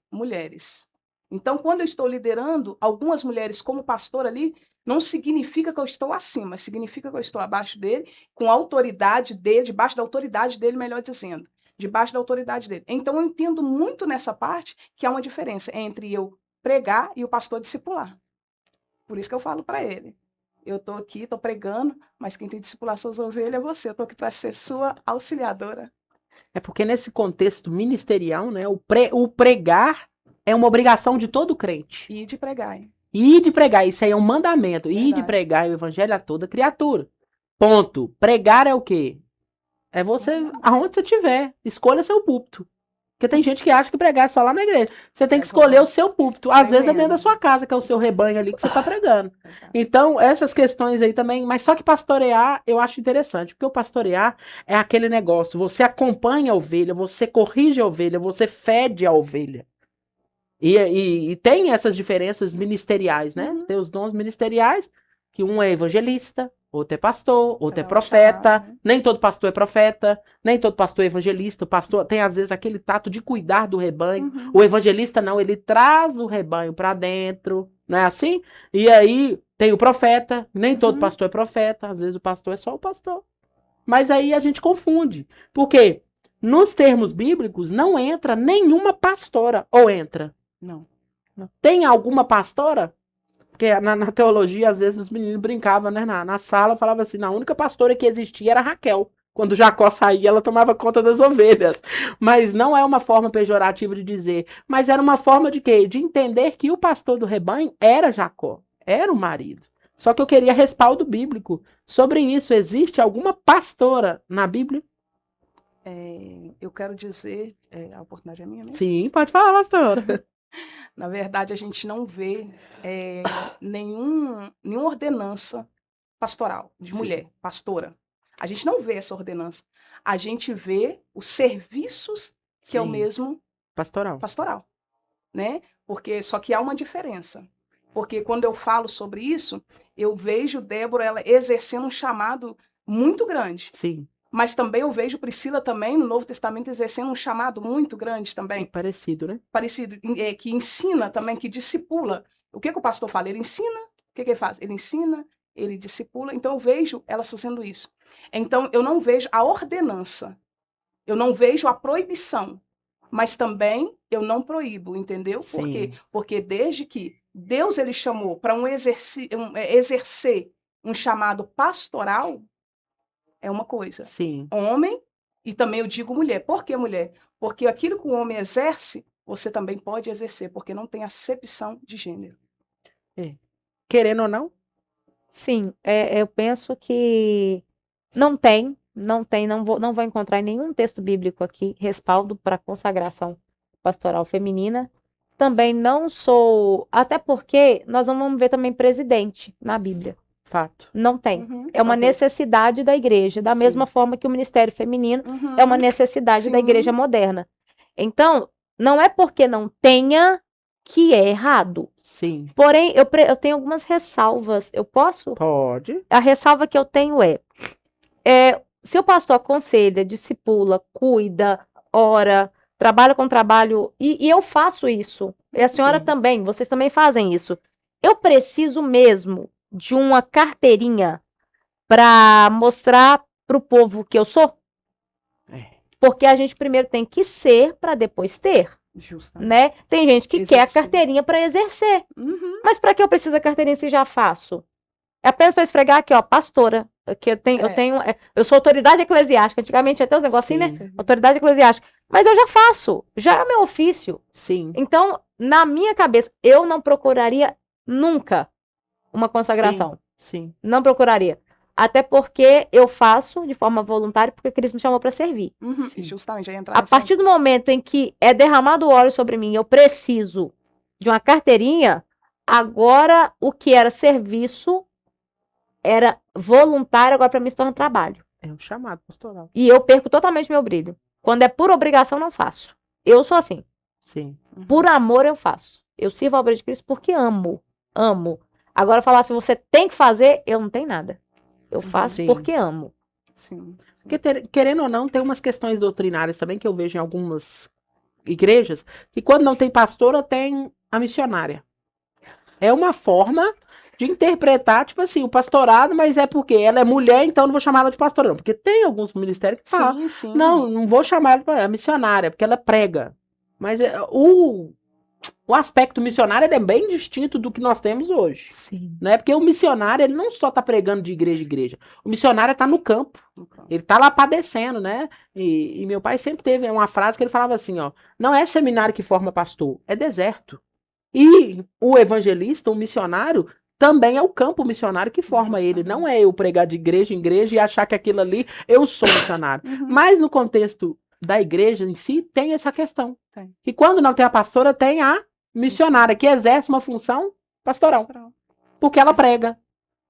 Então, quando eu estou liderando algumas mulheres como pastor ali, não significa que eu estou acima, significa que eu estou abaixo dele, com a autoridade dele, debaixo da autoridade dele, melhor dizendo. Debaixo da autoridade dele. Então, eu entendo muito nessa parte que há uma diferença entre eu pregar e o pastor discipular. Por isso que eu falo para ele. Eu estou aqui, estou pregando, mas quem tem que discipular suas ovelhas é você. Eu estou aqui para ser sua auxiliadora. É porque nesse contexto ministerial, né, o pregar é uma obrigação de todo crente. E de pregar, hein? E de pregar, isso aí é um mandamento. E de Verdade. pregar o evangelho a toda criatura. Ponto. Pregar é o quê? É você, aonde você estiver, escolha seu púlpito. Porque tem gente que acha que pregar é só lá na igreja. Você tem que escolher o seu púlpito. Às vezes é dentro da sua casa, que é o seu rebanho ali que você está pregando. Então, essas questões aí também, mas só que pastorear eu acho interessante, porque o pastorear é aquele negócio, você acompanha a ovelha, você corrige a ovelha, você fede a ovelha. E tem essas diferenças ministeriais, né? Tem os dons ministeriais, que um é evangelista, outro é pastor, outro é profeta. Chamado, né? Nem todo pastor é profeta, nem todo pastor é evangelista. O pastor tem, às vezes, aquele tato de cuidar do rebanho. O evangelista não, ele traz o rebanho para dentro, não é assim? E aí tem o profeta, nem todo pastor é profeta, às vezes o pastor é só o pastor. Mas aí a gente confunde. Por quê? Nos termos bíblicos, não entra nenhuma pastora, ou entra? Não. Tem alguma pastora? Porque na teologia, às vezes, os meninos brincavam, né? Na sala, falava assim, a única pastora que existia era Raquel. Quando Jacó saía, ela tomava conta das ovelhas. Mas não é uma forma pejorativa de dizer. Mas era uma forma de quê? De entender que o pastor do rebanho era Jacó. Era o marido. Só que eu queria respaldo bíblico. Sobre isso, existe alguma pastora na Bíblia? Eu quero dizer, a oportunidade é minha, né? Sim, pode falar, pastora. Na verdade, a gente não vê nenhuma ordenança pastoral de mulher, pastora. A gente não vê essa ordenança. A gente vê os serviços que é o mesmo pastoral, né? Porque só que há uma diferença. Porque quando eu falo sobre isso, eu vejo Débora ela exercendo um chamado muito grande. Sim. Mas também eu vejo Priscila também no Novo Testamento exercendo um chamado muito grande também. Parecido, né? Parecido, que ensina também, que discipula. O que o pastor fala? Ele ensina, o que ele faz? Ele ensina, ele discipula. Então eu vejo elas fazendo isso. Então eu não vejo a ordenança, eu não vejo a proibição, mas também eu não proíbo, entendeu? Por quê? Porque desde que Deus ele chamou para exercer um chamado pastoral, é uma coisa. Sim. Homem, e também eu digo mulher. Por que mulher? Porque aquilo que o homem exerce, você também pode exercer, porque não tem acepção de gênero. Querendo ou não? Sim, eu penso que não vou encontrar em nenhum texto bíblico aqui respaldo para consagração pastoral feminina. Também não sou, até porque nós não vamos ver também presidente na Bíblia. Fato. Não tem. É uma necessidade da igreja, da mesma forma que o ministério feminino é uma necessidade da igreja moderna. Então, não é porque não tenha que é errado. Sim. Porém, eu tenho algumas ressalvas. Eu posso? Pode. A ressalva que eu tenho é se o pastor aconselha, discipula, cuida, ora, trabalha com trabalho, e eu faço isso, e a senhora também, vocês também fazem isso. Eu preciso mesmo de uma carteirinha para mostrar para o povo que eu sou? Porque a gente primeiro tem que ser para depois ter. Justamente. Né? Tem gente que quer a carteirinha para exercer. Mas para que eu preciso da carteirinha se já faço? É apenas para esfregar aqui, ó, pastora. Que eu sou autoridade eclesiástica. Antigamente até os negocinhos, né? Autoridade eclesiástica. Mas eu já faço. Já é meu ofício. Sim. Então, na minha cabeça, eu não procuraria nunca uma consagração. Sim. Não procuraria. Até porque eu faço de forma voluntária, porque Cristo me chamou para servir. Justamente, a partir do momento em que é derramado óleo sobre mim, eu preciso de uma carteirinha, agora o que era serviço era voluntário, agora para mim se torna trabalho. É um chamado pastoral. E eu perco totalmente meu brilho. Quando é por obrigação, não faço. Eu sou assim. Sim. Por amor, eu faço. Eu sirvo a obra de Cristo porque amo. Amo. Agora, falar assim, você tem que fazer, eu não tenho nada. Eu faço Sim. porque amo. Sim. Porque, querendo ou não, tem umas questões doutrinárias também que eu vejo em algumas igrejas, que quando não tem pastora, tem a missionária. É uma forma de interpretar, tipo assim, o pastorado, mas é porque ela é mulher, então eu não vou chamar ela de pastora, não. Porque tem alguns ministérios que falam, Sim. não vou chamar ela de missionária, porque ela prega. Mas o aspecto missionário ele é bem distinto do que nós temos hoje. Sim. Né? Porque o missionário ele não só está pregando de igreja em igreja. O missionário está no campo. Ele está lá padecendo, né? E meu pai sempre teve uma frase que ele falava assim, ó, não é seminário que forma pastor, é deserto. E o evangelista, o missionário, também é o campo missionário que forma ele. Não é eu pregar de igreja em igreja e achar que aquilo ali eu sou missionário. Mas no contexto da igreja em si, tem essa questão. Tem. Que quando não tem a pastora, tem a missionária, que exerce uma função pastoral. Porque ela prega.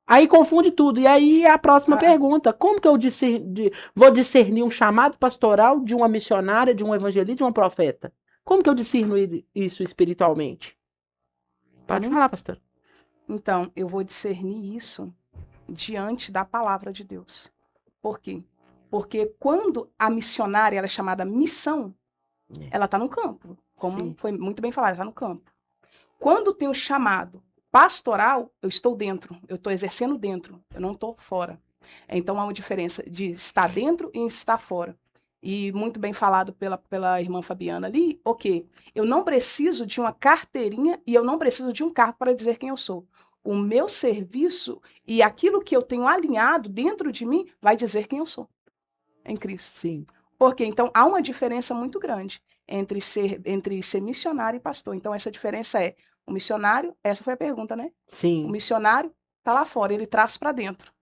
Aí confunde tudo. E aí a próxima pergunta, como que eu vou discernir um chamado pastoral de uma missionária, de um evangelista, de um profeta? Como que eu discerno isso espiritualmente? Pode falar, pastor. Então, eu vou discernir isso diante da palavra de Deus. Por quê? Porque quando a missionária ela é chamada missão, ela está no campo. Como foi muito bem falado, ela está no campo. Quando tem o chamado pastoral, eu estou dentro, eu estou exercendo dentro, eu não estou fora. Então há uma diferença de estar dentro e estar fora. E muito bem falado pela irmã Fabiana ali, ok, eu não preciso de uma carteirinha e eu não preciso de um cargo para dizer quem eu sou. O meu serviço e aquilo que eu tenho alinhado dentro de mim vai dizer quem eu sou em Cristo. Sim. Porque então há uma diferença muito grande entre ser missionário e pastor. Então essa diferença é o missionário, essa foi a pergunta, né? Sim. O missionário está lá fora, ele traz para dentro.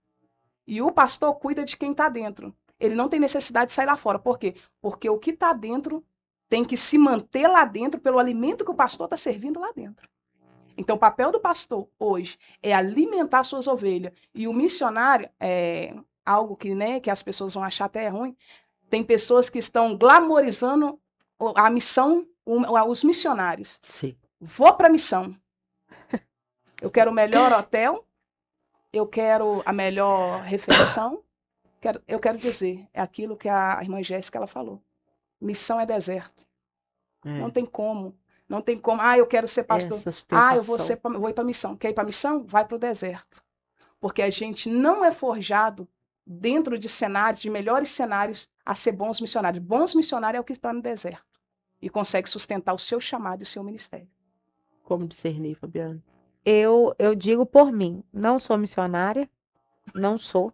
E o pastor cuida de quem está dentro. Ele não tem necessidade de sair lá fora. Por quê? Porque o que está dentro tem que se manter lá dentro pelo alimento que o pastor está servindo lá dentro. Então, o papel do pastor hoje é alimentar suas ovelhas. E o missionário é algo que, né, que as pessoas vão achar até ruim. Tem pessoas que estão glamorizando a missão, os missionários. Sim. Vou para a missão. Eu quero o melhor hotel. Eu quero a melhor refeição. Eu quero dizer, é aquilo que a irmã Jéssica ela falou. Missão é deserto. Não tem como. Não tem como. Eu quero ser pastor. Eu vou ir para a missão. Quer ir para a missão? Vai para o deserto. Porque a gente não é forjado dentro de cenários, de melhores cenários, a ser bons missionários. Bons missionários é o que está no deserto. E consegue sustentar o seu chamado e o seu ministério. Como discernir, Fabiana? Eu digo por mim, não sou missionária, não sou.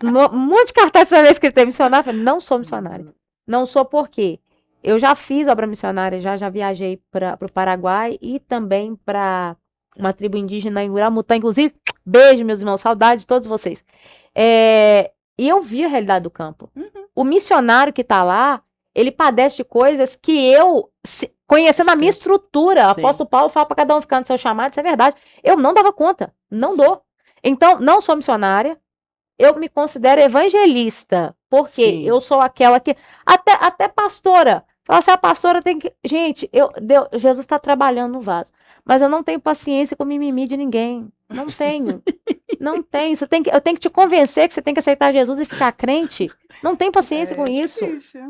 Um monte de cartaz vai ver escrito missionária, eu falei, não sou missionária. Não sou porque eu já fiz obra missionária, já viajei para o Paraguai e também para uma tribo indígena em Uramutã, inclusive, beijo, meus irmãos, saudade de todos vocês. E eu vi a realidade do campo. O missionário que está lá, ele padece de coisas que eu, conhecendo a minha estrutura, o apóstolo Paulo fala para cada um ficar no seu chamado, isso é verdade. Eu não dava conta, não dou. Então, não sou missionária, eu me considero evangelista, porque eu sou aquela que, até pastora, fala assim, a pastora tem que, gente, Jesus está trabalhando no vaso, mas eu não tenho paciência com mimimi de ninguém, não tenho. Não tem. Eu tenho que te convencer que você tem que aceitar Jesus e ficar crente. Não tem paciência com isso.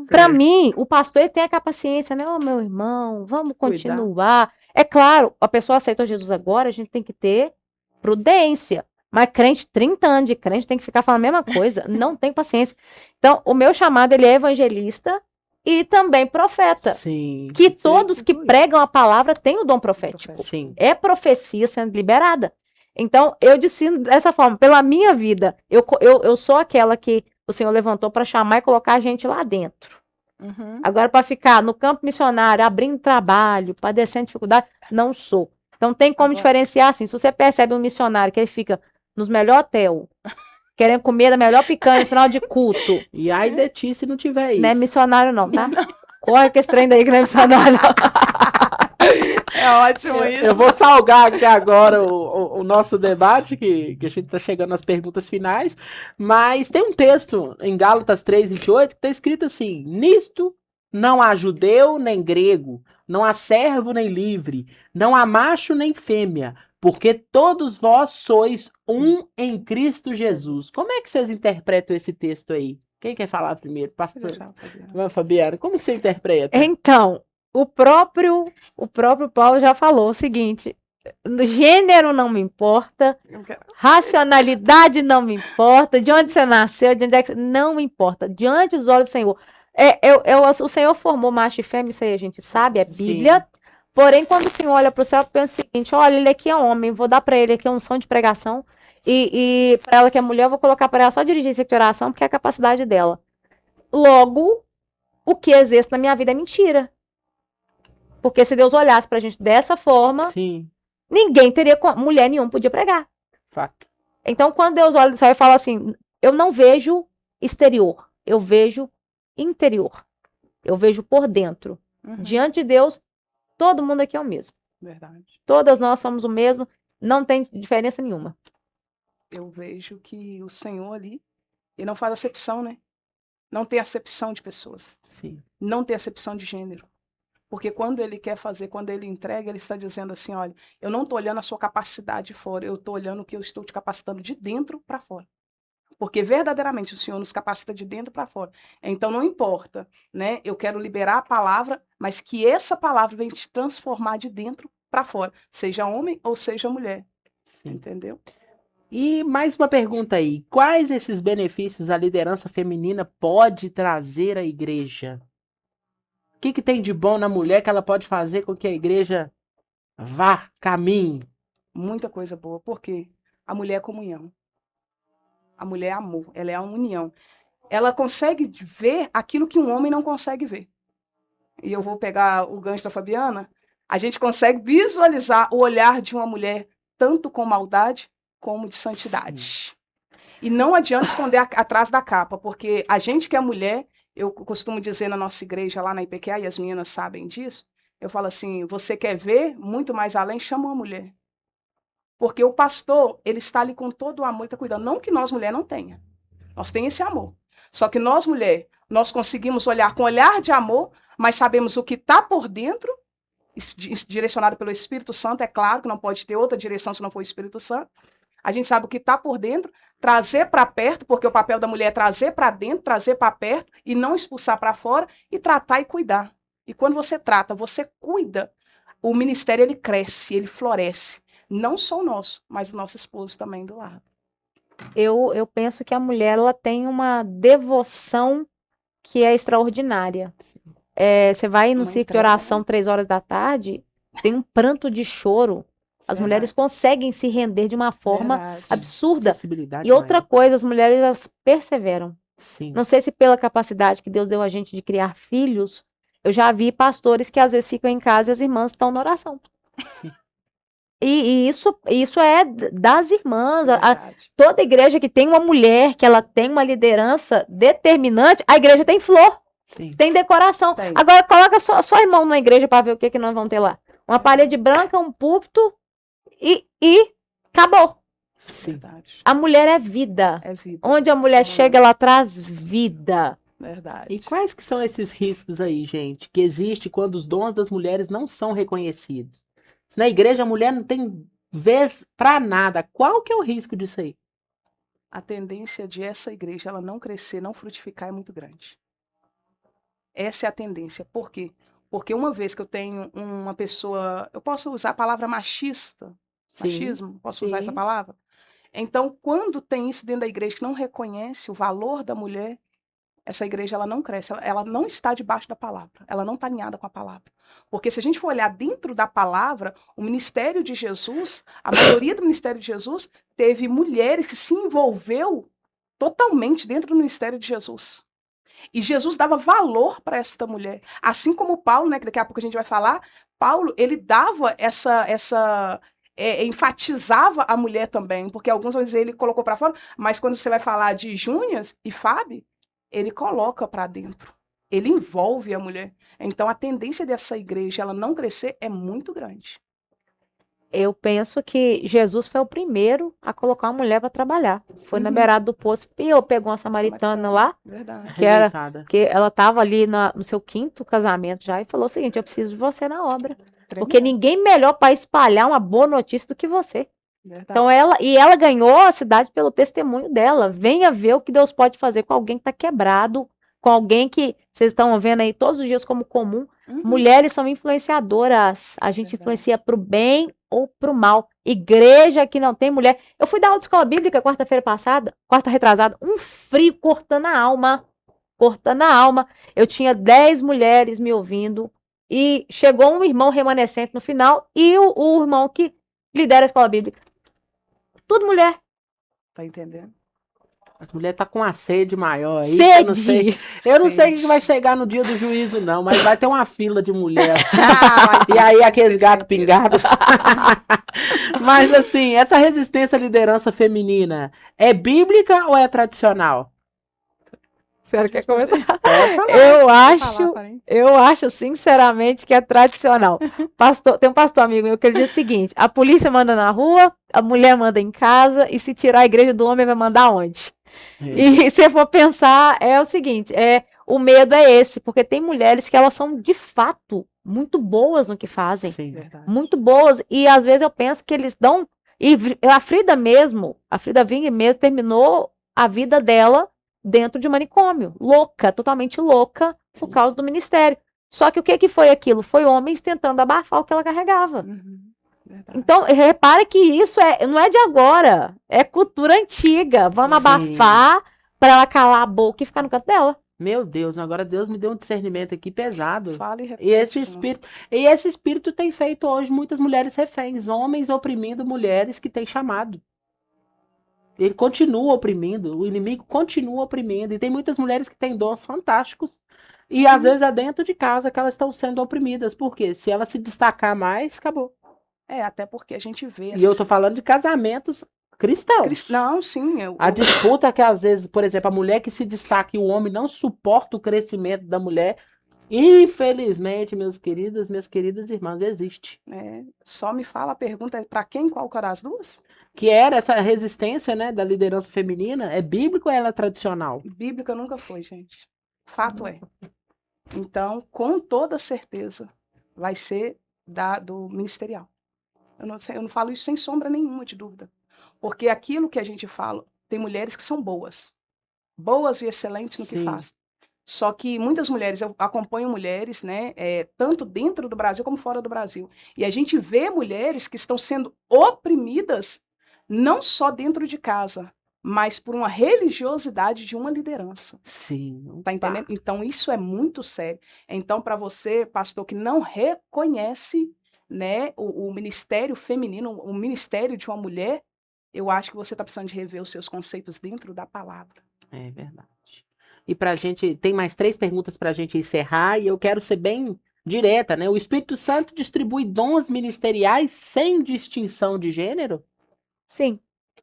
Para mim, o pastor ele tem aquela paciência, né? Ô, meu irmão, vamos continuar. É claro, a pessoa aceitou Jesus agora, a gente tem que ter prudência. Mas crente, 30 anos de crente, tem que ficar falando a mesma coisa. Não tem paciência. Então, o meu chamado, ele é evangelista e também profeta. Sim. Que todos que pregam a palavra têm o dom profético. Sim. É profecia sendo liberada. Então, eu discerno dessa forma, pela minha vida, eu sou aquela que o Senhor levantou para chamar e colocar a gente lá dentro. Agora, para ficar no campo missionário, abrindo trabalho, padecendo dificuldade, não sou. Então, tem como diferenciar assim. Se você percebe um missionário que ele fica nos melhores hotéis, querendo comer da melhor picanha no final de culto. E aí de ti se não tiver isso. Não é missionário não, tá? Corre com esse trem daí que não é missionário não. É ótimo isso. Eu vou salgar aqui agora o nosso debate, que a gente está chegando às perguntas finais, mas tem um texto em Gálatas 3:28 que está escrito assim: nisto Não há judeu nem grego, não há servo nem livre, não há macho nem fêmea, porque todos vós sois um em Cristo Jesus. Como é que vocês interpretam esse texto aí? Quem quer falar primeiro? Pode Pastor deixar, Fabiana. Fabiana, como que você interpreta? Então, o próprio Paulo já falou o seguinte: gênero não me importa, Eu quero- racionalidade não me importa, de onde você nasceu, de onde é que você... Não me importa, diante dos olhos do Senhor. O Senhor formou macho e fêmea, isso aí a gente sabe, é Bíblia. Porém, quando o Senhor olha para o céu, pensa o seguinte: olha, ele aqui é homem, vou dar para ele aqui a unção de pregação, e para ela que é mulher, eu vou colocar para ela só dirigir esse aqui de oração, porque é a capacidade dela. Logo, o que existe na minha vida é mentira. Porque se Deus olhasse pra gente dessa forma, Sim, ninguém teria, mulher nenhuma podia pregar. fato. Então, quando Deus olha do céu e fala assim, eu não vejo exterior, eu vejo interior. Eu vejo por dentro. Uhum, Diante de Deus, todo mundo aqui é o mesmo. verdade. Todas nós somos o mesmo, não tem diferença nenhuma. Eu vejo que o Senhor ali, ele não faz acepção, né? Não tem acepção de pessoas. Sim. Não tem acepção de gênero. Porque quando ele quer fazer, quando ele entrega, ele está dizendo assim, olha, eu não estou olhando a sua capacidade de fora, eu estou olhando o que eu estou te capacitando de dentro para fora. Porque verdadeiramente o Senhor nos capacita de dentro para fora. Então não importa, né? Eu quero liberar a palavra, mas que essa palavra venha te transformar de dentro para fora, seja homem ou seja mulher. Sim. Entendeu? E mais uma pergunta aí. Quais esses benefícios a liderança feminina pode trazer à igreja? O que tem de bom na mulher que ela pode fazer com que a igreja vá, caminhe? Muita coisa boa, porque a mulher é comunhão. A mulher é amor, ela é a união. Ela consegue ver aquilo que um homem não consegue ver. E eu vou pegar o gancho da Fabiana. A gente consegue visualizar o olhar de uma mulher tanto com maldade como de santidade. E não adianta esconder atrás da capa, porque a gente que é mulher, eu costumo dizer na nossa igreja lá na IPQA, e as meninas sabem disso, eu falo assim, você quer ver muito mais além, chama uma mulher. Porque o pastor, ele está ali com todo o amor e está cuidando. Não que nós, mulher, não tenha. Nós temos esse amor. Só que nós, mulher, nós conseguimos olhar com olhar de amor, mas sabemos o que está por dentro, direcionado pelo Espírito Santo, é claro que não pode ter outra direção se não for o Espírito Santo. A gente sabe o que está por dentro, trazer para perto, porque o papel da mulher é trazer para dentro, trazer para perto e não expulsar para fora, e tratar e cuidar. E quando você trata, você cuida, o ministério ele cresce, ele floresce. Não só o nosso, mas o nosso esposo também do lado. Eu penso que a mulher ela tem uma devoção que é extraordinária. Você vai no Uma ciclo de entrega, oração 3 horas da tarde, tem um pranto de choro. As mulheres conseguem se render de uma forma Verdade. absurda. Sensibilidade E outra maior. coisa, as mulheres elas perseveram. Sim. Não sei se pela capacidade que Deus deu a gente de criar filhos, eu já vi pastores que às vezes ficam em casa e as irmãs estão na oração. Sim. E isso é das irmãs. Verdade. Toda igreja que tem uma mulher, que ela tem uma liderança determinante, a igreja tem flor, Sim. tem decoração. Tem. Agora coloca só irmão na igreja para ver o que nós vamos ter lá. Uma parede branca, um púlpito e acabou. Sim. Verdade. A mulher é vida. É vida. Onde a mulher chega, ela traz vida. Verdade. E quais que são esses riscos aí, gente, que existe quando os dons das mulheres não são reconhecidos? Se na igreja a mulher não tem vez pra nada, qual que é o risco disso aí? A tendência de essa igreja ela não crescer, não frutificar é muito grande. Essa é a tendência. Por quê? Porque uma vez que eu tenho uma pessoa, eu posso usar a palavra machista, machismo, posso usar essa sim. palavra? Então, quando tem isso dentro da igreja que não reconhece o valor da mulher, essa igreja ela não cresce, ela não está debaixo da palavra, ela não está alinhada com a palavra. Porque se a gente for olhar dentro da palavra, o ministério de Jesus, a maioria do ministério de Jesus, teve mulheres que se envolveu totalmente dentro do ministério de Jesus. E Jesus dava valor para esta mulher. Assim como Paulo, né, que daqui a pouco a gente vai falar, Paulo, ele dava enfatizava a mulher também, porque alguns vão dizer ele colocou para fora, mas quando você vai falar de Júnias e Fábio, ele coloca para dentro. Ele envolve a mulher. Então a tendência dessa igreja ela não crescer é muito grande. Eu penso que Jesus foi o primeiro a colocar uma mulher para trabalhar. Foi na Uhum. beirada do poço. E eu pegou uma samaritana lá, Verdade. que era Arrebentada. que ela estava ali no seu 5º casamento já, e falou o seguinte: eu preciso de você na obra. Porque Tremendo. ninguém melhor para espalhar uma boa notícia do que você. Verdade. Então ela ganhou a cidade pelo testemunho dela. Venha ver o que Deus pode fazer com alguém que está quebrado, com alguém que vocês estão vendo aí todos os dias como comum. Uhum. Mulheres são influenciadoras. A gente Verdade. influencia pro bem ou pro mal. Igreja que não tem mulher. Eu fui dar aula de escola bíblica quarta-feira passada, quarta retrasada, um frio cortando a alma. Cortando a alma. Eu tinha 10 mulheres me ouvindo. E chegou um irmão remanescente no final e o irmão que lidera a escola bíblica. Tudo mulher. Tá entendendo? As mulheres tá com uma sede maior aí. Que eu não sei. Sede. Eu não sei o Sede. que vai chegar no dia do juízo, não, mas vai ter uma fila de mulher assim. Ah, E aí aqueles com gatos certeza. pingados. Mas assim, essa resistência à liderança feminina é bíblica ou é tradicional? A senhora quer começar? Pode falar. Eu Pode acho, falar, parente. eu acho sinceramente que é tradicional. Tem um pastor amigo meu que ele diz o seguinte: a polícia manda na rua, a mulher manda em casa, e se tirar a igreja do homem vai mandar onde? E se for pensar, é o seguinte, o medo é esse, porque tem mulheres que elas são de fato muito boas no que fazem, Sim. Verdade. muito boas, e às vezes eu penso que eles dão, e a Frida Wing mesmo terminou a vida dela dentro de manicômio, louca, totalmente louca, por Sim. causa do ministério. Só que o que foi aquilo? Foi homens tentando abafar o que ela carregava. Uhum. Verdade. Então, repara que isso não é de agora, é cultura antiga. Vamos Sim. abafar para ela calar a boca e ficar no canto dela. Meu Deus, agora Deus me deu um discernimento aqui pesado. Fala e E repete esse de novo. espírito, e esse espírito tem feito hoje muitas mulheres reféns, homens oprimindo mulheres que têm chamado. Ele continua oprimindo, o inimigo continua oprimindo. E tem muitas mulheres que têm dons fantásticos. E às vezes é dentro de casa que elas estão sendo oprimidas. Por quê? Se ela se destacar mais, acabou. Até porque a gente vê E eu tô falando de casamentos cristãos. Não, sim. A disputa que às vezes, por exemplo, a mulher que se destaca e o homem não suporta o crescimento da mulher, infelizmente, minhas queridas irmãs, existe. Só me fala a pergunta, para quem qualquer as duas? Que era essa resistência, né, da liderança feminina, é bíblico ou ela é tradicional? Bíblica nunca foi, gente. Fato é. Então, com toda certeza, vai ser do ministerial. Eu não falo isso sem sombra nenhuma de dúvida. Porque aquilo que a gente fala, tem mulheres que são boas. Boas e excelentes no que Sim. fazem. Só que muitas mulheres, eu acompanho mulheres, né, tanto dentro do Brasil como fora do Brasil. E a gente vê mulheres que estão sendo oprimidas, não só dentro de casa, mas por uma religiosidade de uma liderança. Sim. Tá entendendo? Então, isso é muito sério. Então, para você, pastor, que não reconhece, né, o ministério feminino, o ministério de uma mulher, eu acho que você está precisando de rever os seus conceitos dentro da palavra. É verdade. E pra gente, tem mais 3 perguntas pra gente encerrar, e eu quero ser bem direta, né? O Espírito Santo distribui dons ministeriais sem distinção de gênero? Sim.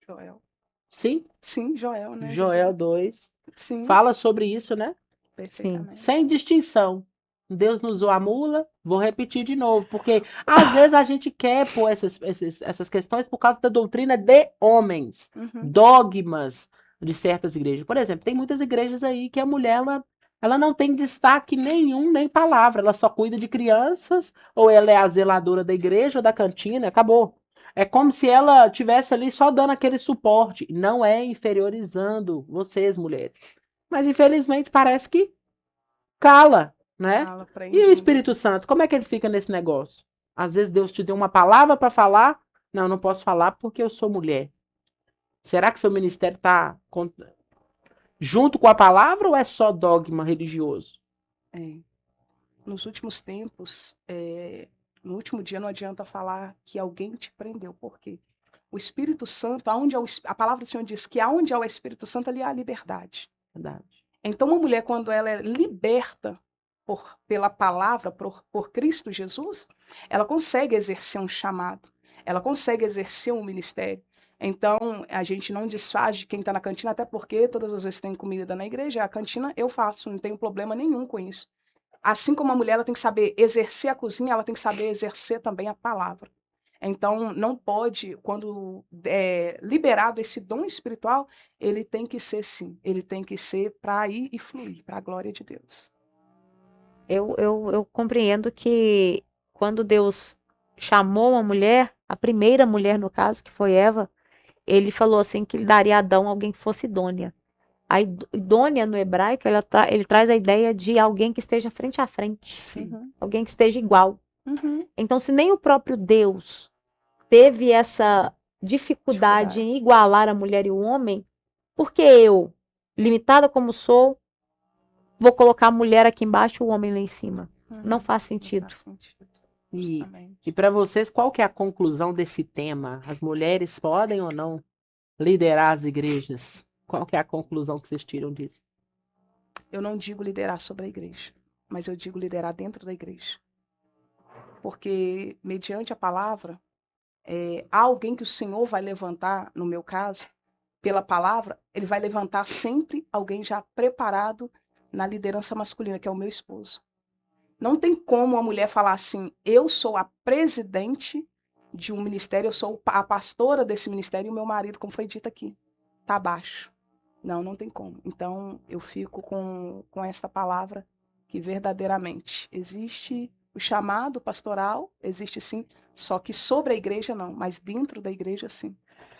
Joel. Sim. Sim, Joel, né? Joel 2. Sim, Fala sobre isso, né? perfeitamente. Sem distinção. Deus nos usou a mula, vou repetir de novo, porque às vezes a gente quer pôr essas questões por causa da doutrina de homens, Uhum. dogmas de certas igrejas. Por exemplo, tem muitas igrejas aí que a mulher, ela não tem destaque nenhum, nem palavra, ela só cuida de crianças, ou ela é a zeladora da igreja ou da cantina, acabou. É como se ela tivesse ali só dando aquele suporte, não é inferiorizando vocês, mulheres. Mas infelizmente parece que cala, né? Fala, prende, E o Espírito Santo, como é que ele fica nesse negócio? Às vezes Deus te deu uma palavra para falar, não, não posso falar porque eu sou mulher. Será que seu ministério está junto com a palavra ou é só dogma religioso? Nos últimos tempos, no último dia não adianta falar que alguém te prendeu, por quê? O Espírito Santo, a palavra do Senhor diz que aonde há o Espírito Santo, ali há a liberdade. Verdade. Então, uma mulher, quando ela é liberta pela palavra, por Cristo Jesus, ela consegue exercer um chamado, ela consegue exercer um ministério. Então, a gente não desfaz de quem está na cantina, até porque todas as vezes que tem comida na igreja, a cantina eu faço, não tenho problema nenhum com isso. Assim como a mulher ela tem que saber exercer a cozinha, ela tem que saber exercer também a palavra. Então, não pode, quando é liberado esse dom espiritual, ele tem que ser sim, ele tem que ser para ir e fluir, para a glória de Deus. Eu compreendo que quando Deus chamou uma mulher, a primeira mulher no caso, que foi Eva, ele falou assim que ele daria a Adão alguém que fosse idônea. A idônea no hebraico, ele traz a ideia de alguém que esteja frente a frente, Sim. alguém que esteja igual. Uhum. Então, se nem o próprio Deus teve essa dificuldade em igualar a mulher e o homem, por que eu, limitada como sou, vou colocar a mulher aqui embaixo e o homem lá em cima? Não faz sentido. E para vocês, qual que é a conclusão desse tema? As mulheres podem ou não liderar as igrejas? Qual que é a conclusão que vocês tiram disso? Eu não digo liderar sobre a igreja, mas eu digo liderar dentro da igreja. Porque, mediante a palavra, há alguém que o Senhor vai levantar, no meu caso, pela palavra, ele vai levantar sempre alguém já preparado na liderança masculina, que é o meu esposo. Não tem como uma mulher falar assim, eu sou a presidente de um ministério, eu sou a pastora desse ministério e o meu marido, como foi dito aqui, está abaixo. Não tem como. Então, eu fico com esta palavra que verdadeiramente existe o chamado pastoral, existe sim, só que sobre a igreja não, mas dentro da igreja sim,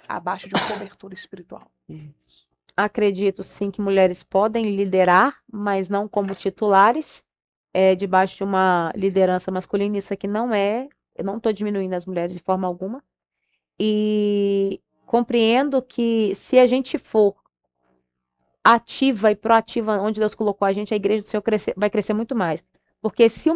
abaixo de uma cobertura espiritual. Isso. Acredito sim que mulheres podem liderar, mas não como titulares, debaixo de uma liderança masculina. Isso aqui não é, eu não estou diminuindo as mulheres de forma alguma. E compreendo que se a gente for ativa e proativa onde Deus colocou a gente, a igreja do Senhor vai crescer muito mais. Porque se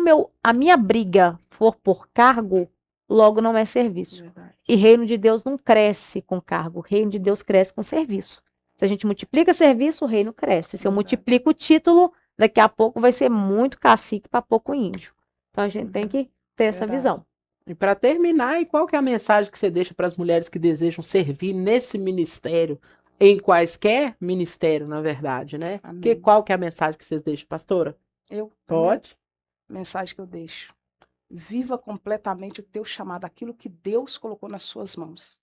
a minha briga for por cargo, logo não é serviço. Verdade. E reino de Deus não cresce com cargo, o reino de Deus cresce com serviço. Se a gente multiplica serviço, o reino cresce. Se eu multiplico o título, daqui a pouco vai ser muito cacique para pouco índio. Então a gente tem que ter essa visão. E para terminar, e qual que é a mensagem que você deixa para as mulheres que desejam servir nesse ministério, em quaisquer ministério, na verdade, né? Qual que é a mensagem que vocês deixam, pastora? Pode. Mensagem que eu deixo. Viva completamente o teu chamado, aquilo que Deus colocou nas suas mãos.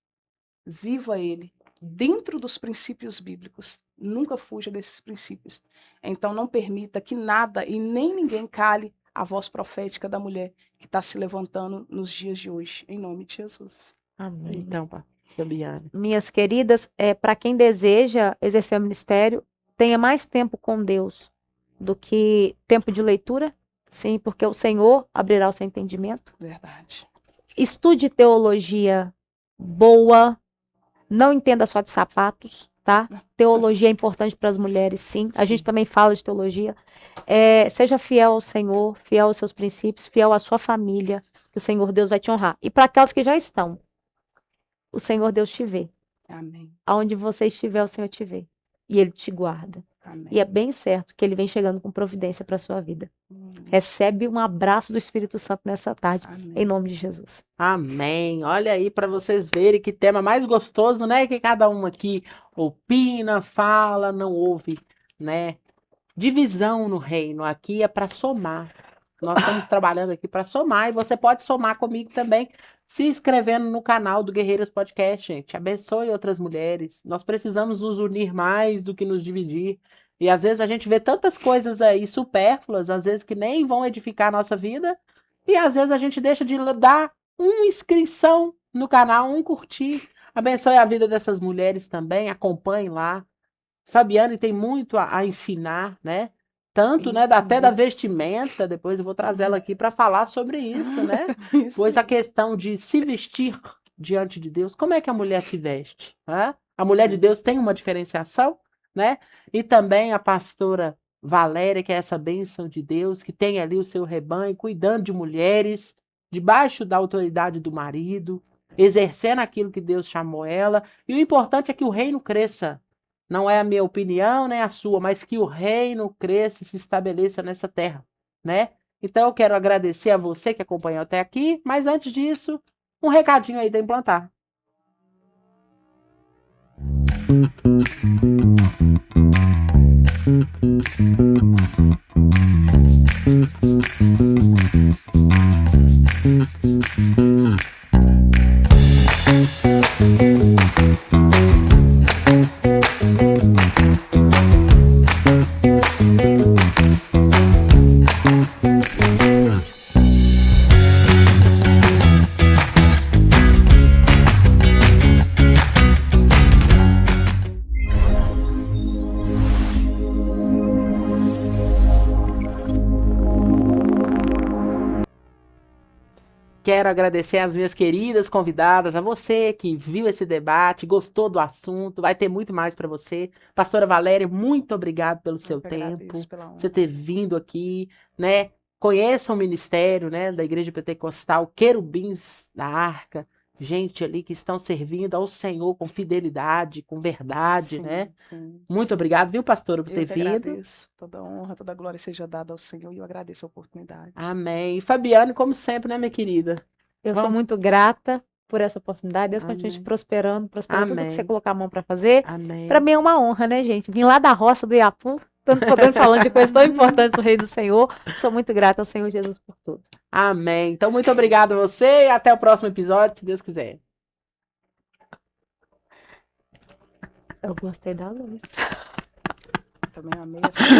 Viva ele dentro dos princípios bíblicos. Nunca fuja desses princípios. Então não permita que nada e nem ninguém cale a voz profética da mulher que está se levantando nos dias de hoje. Em nome de Jesus. Amém. Então, Fabiane. Minhas queridas, para quem deseja exercer o ministério, tenha mais tempo com Deus do que tempo de leitura. Sim, porque o Senhor abrirá o seu entendimento. Verdade. Estude teologia boa. Não entenda só de sapatos, tá? Teologia é importante para as mulheres, sim. A gente também fala de teologia. Seja fiel ao Senhor, fiel aos seus princípios, fiel à sua família, que o Senhor Deus vai te honrar. E para aquelas que já estão, o Senhor Deus te vê. Amém. Aonde você estiver, o Senhor te vê. E Ele te guarda. Amém. E é bem certo que Ele vem chegando com providência para a sua vida. Recebe um abraço do Espírito Santo nessa tarde, em nome de Jesus. Amém. Olha aí para vocês verem que tema mais gostoso, né? Que cada um aqui opina, fala, não ouve, né? Divisão no reino. Aqui é para somar. Nós estamos trabalhando aqui para somar e você pode somar comigo também, se inscrevendo no canal do Guerreiras Podcast, gente. Abençoe outras mulheres. Nós precisamos nos unir mais do que nos dividir. E às vezes a gente vê tantas coisas aí supérfluas, às vezes que nem vão edificar a nossa vida, e às vezes a gente deixa de dar uma inscrição no canal, um curtir. Abençoe a vida dessas mulheres também, acompanhe lá. Fabiane tem muito a ensinar, né? Tanto, né, até da vestimenta, depois eu vou trazer ela aqui para falar sobre isso, né? Pois a questão de se vestir diante de Deus, como é que a mulher se veste? Né? A mulher de Deus tem uma diferenciação, né? E também a pastora Valéria, que é essa bênção de Deus, que tem ali o seu rebanho, cuidando de mulheres, debaixo da autoridade do marido, exercendo aquilo que Deus chamou ela. E o importante é que o reino cresça. Não é a minha opinião, nem a sua, mas que o reino cresça e se estabeleça nessa terra, né? Então eu quero agradecer a você que acompanhou até aqui, mas antes disso, um recadinho aí da Implantar. Quero agradecer às minhas queridas convidadas, a você que viu esse debate, gostou do assunto, vai ter muito mais para você. Pastora Valéria, muito obrigado pelo seu Eu que tempo, agradeço pela honra. você ter vindo aqui, né? Conheça o ministério, né, da Igreja Pentecostal, Querubins da Arca, gente ali que estão servindo ao Senhor com fidelidade, com verdade, né? Sim. Muito obrigado, viu, pastora, por ter Eu que vindo. agradeço. Toda honra, toda glória seja dada ao Senhor e eu agradeço a oportunidade. Amém. E Fabiane, como sempre, né, minha querida? Eu sou Vamos. muito grata por essa oportunidade. Deus continue te Amém. prosperando tudo que você Amém. colocar a mão para fazer. Amém. Para mim é uma honra, né, gente? Vim lá da roça do Iapu, podendo falando de coisas tão importantes do Rei do Senhor. Sou muito grata ao Senhor Jesus por tudo. Amém. Então, muito obrigado a você e até o próximo episódio, se Deus quiser. Eu gostei da luz. Também amei essa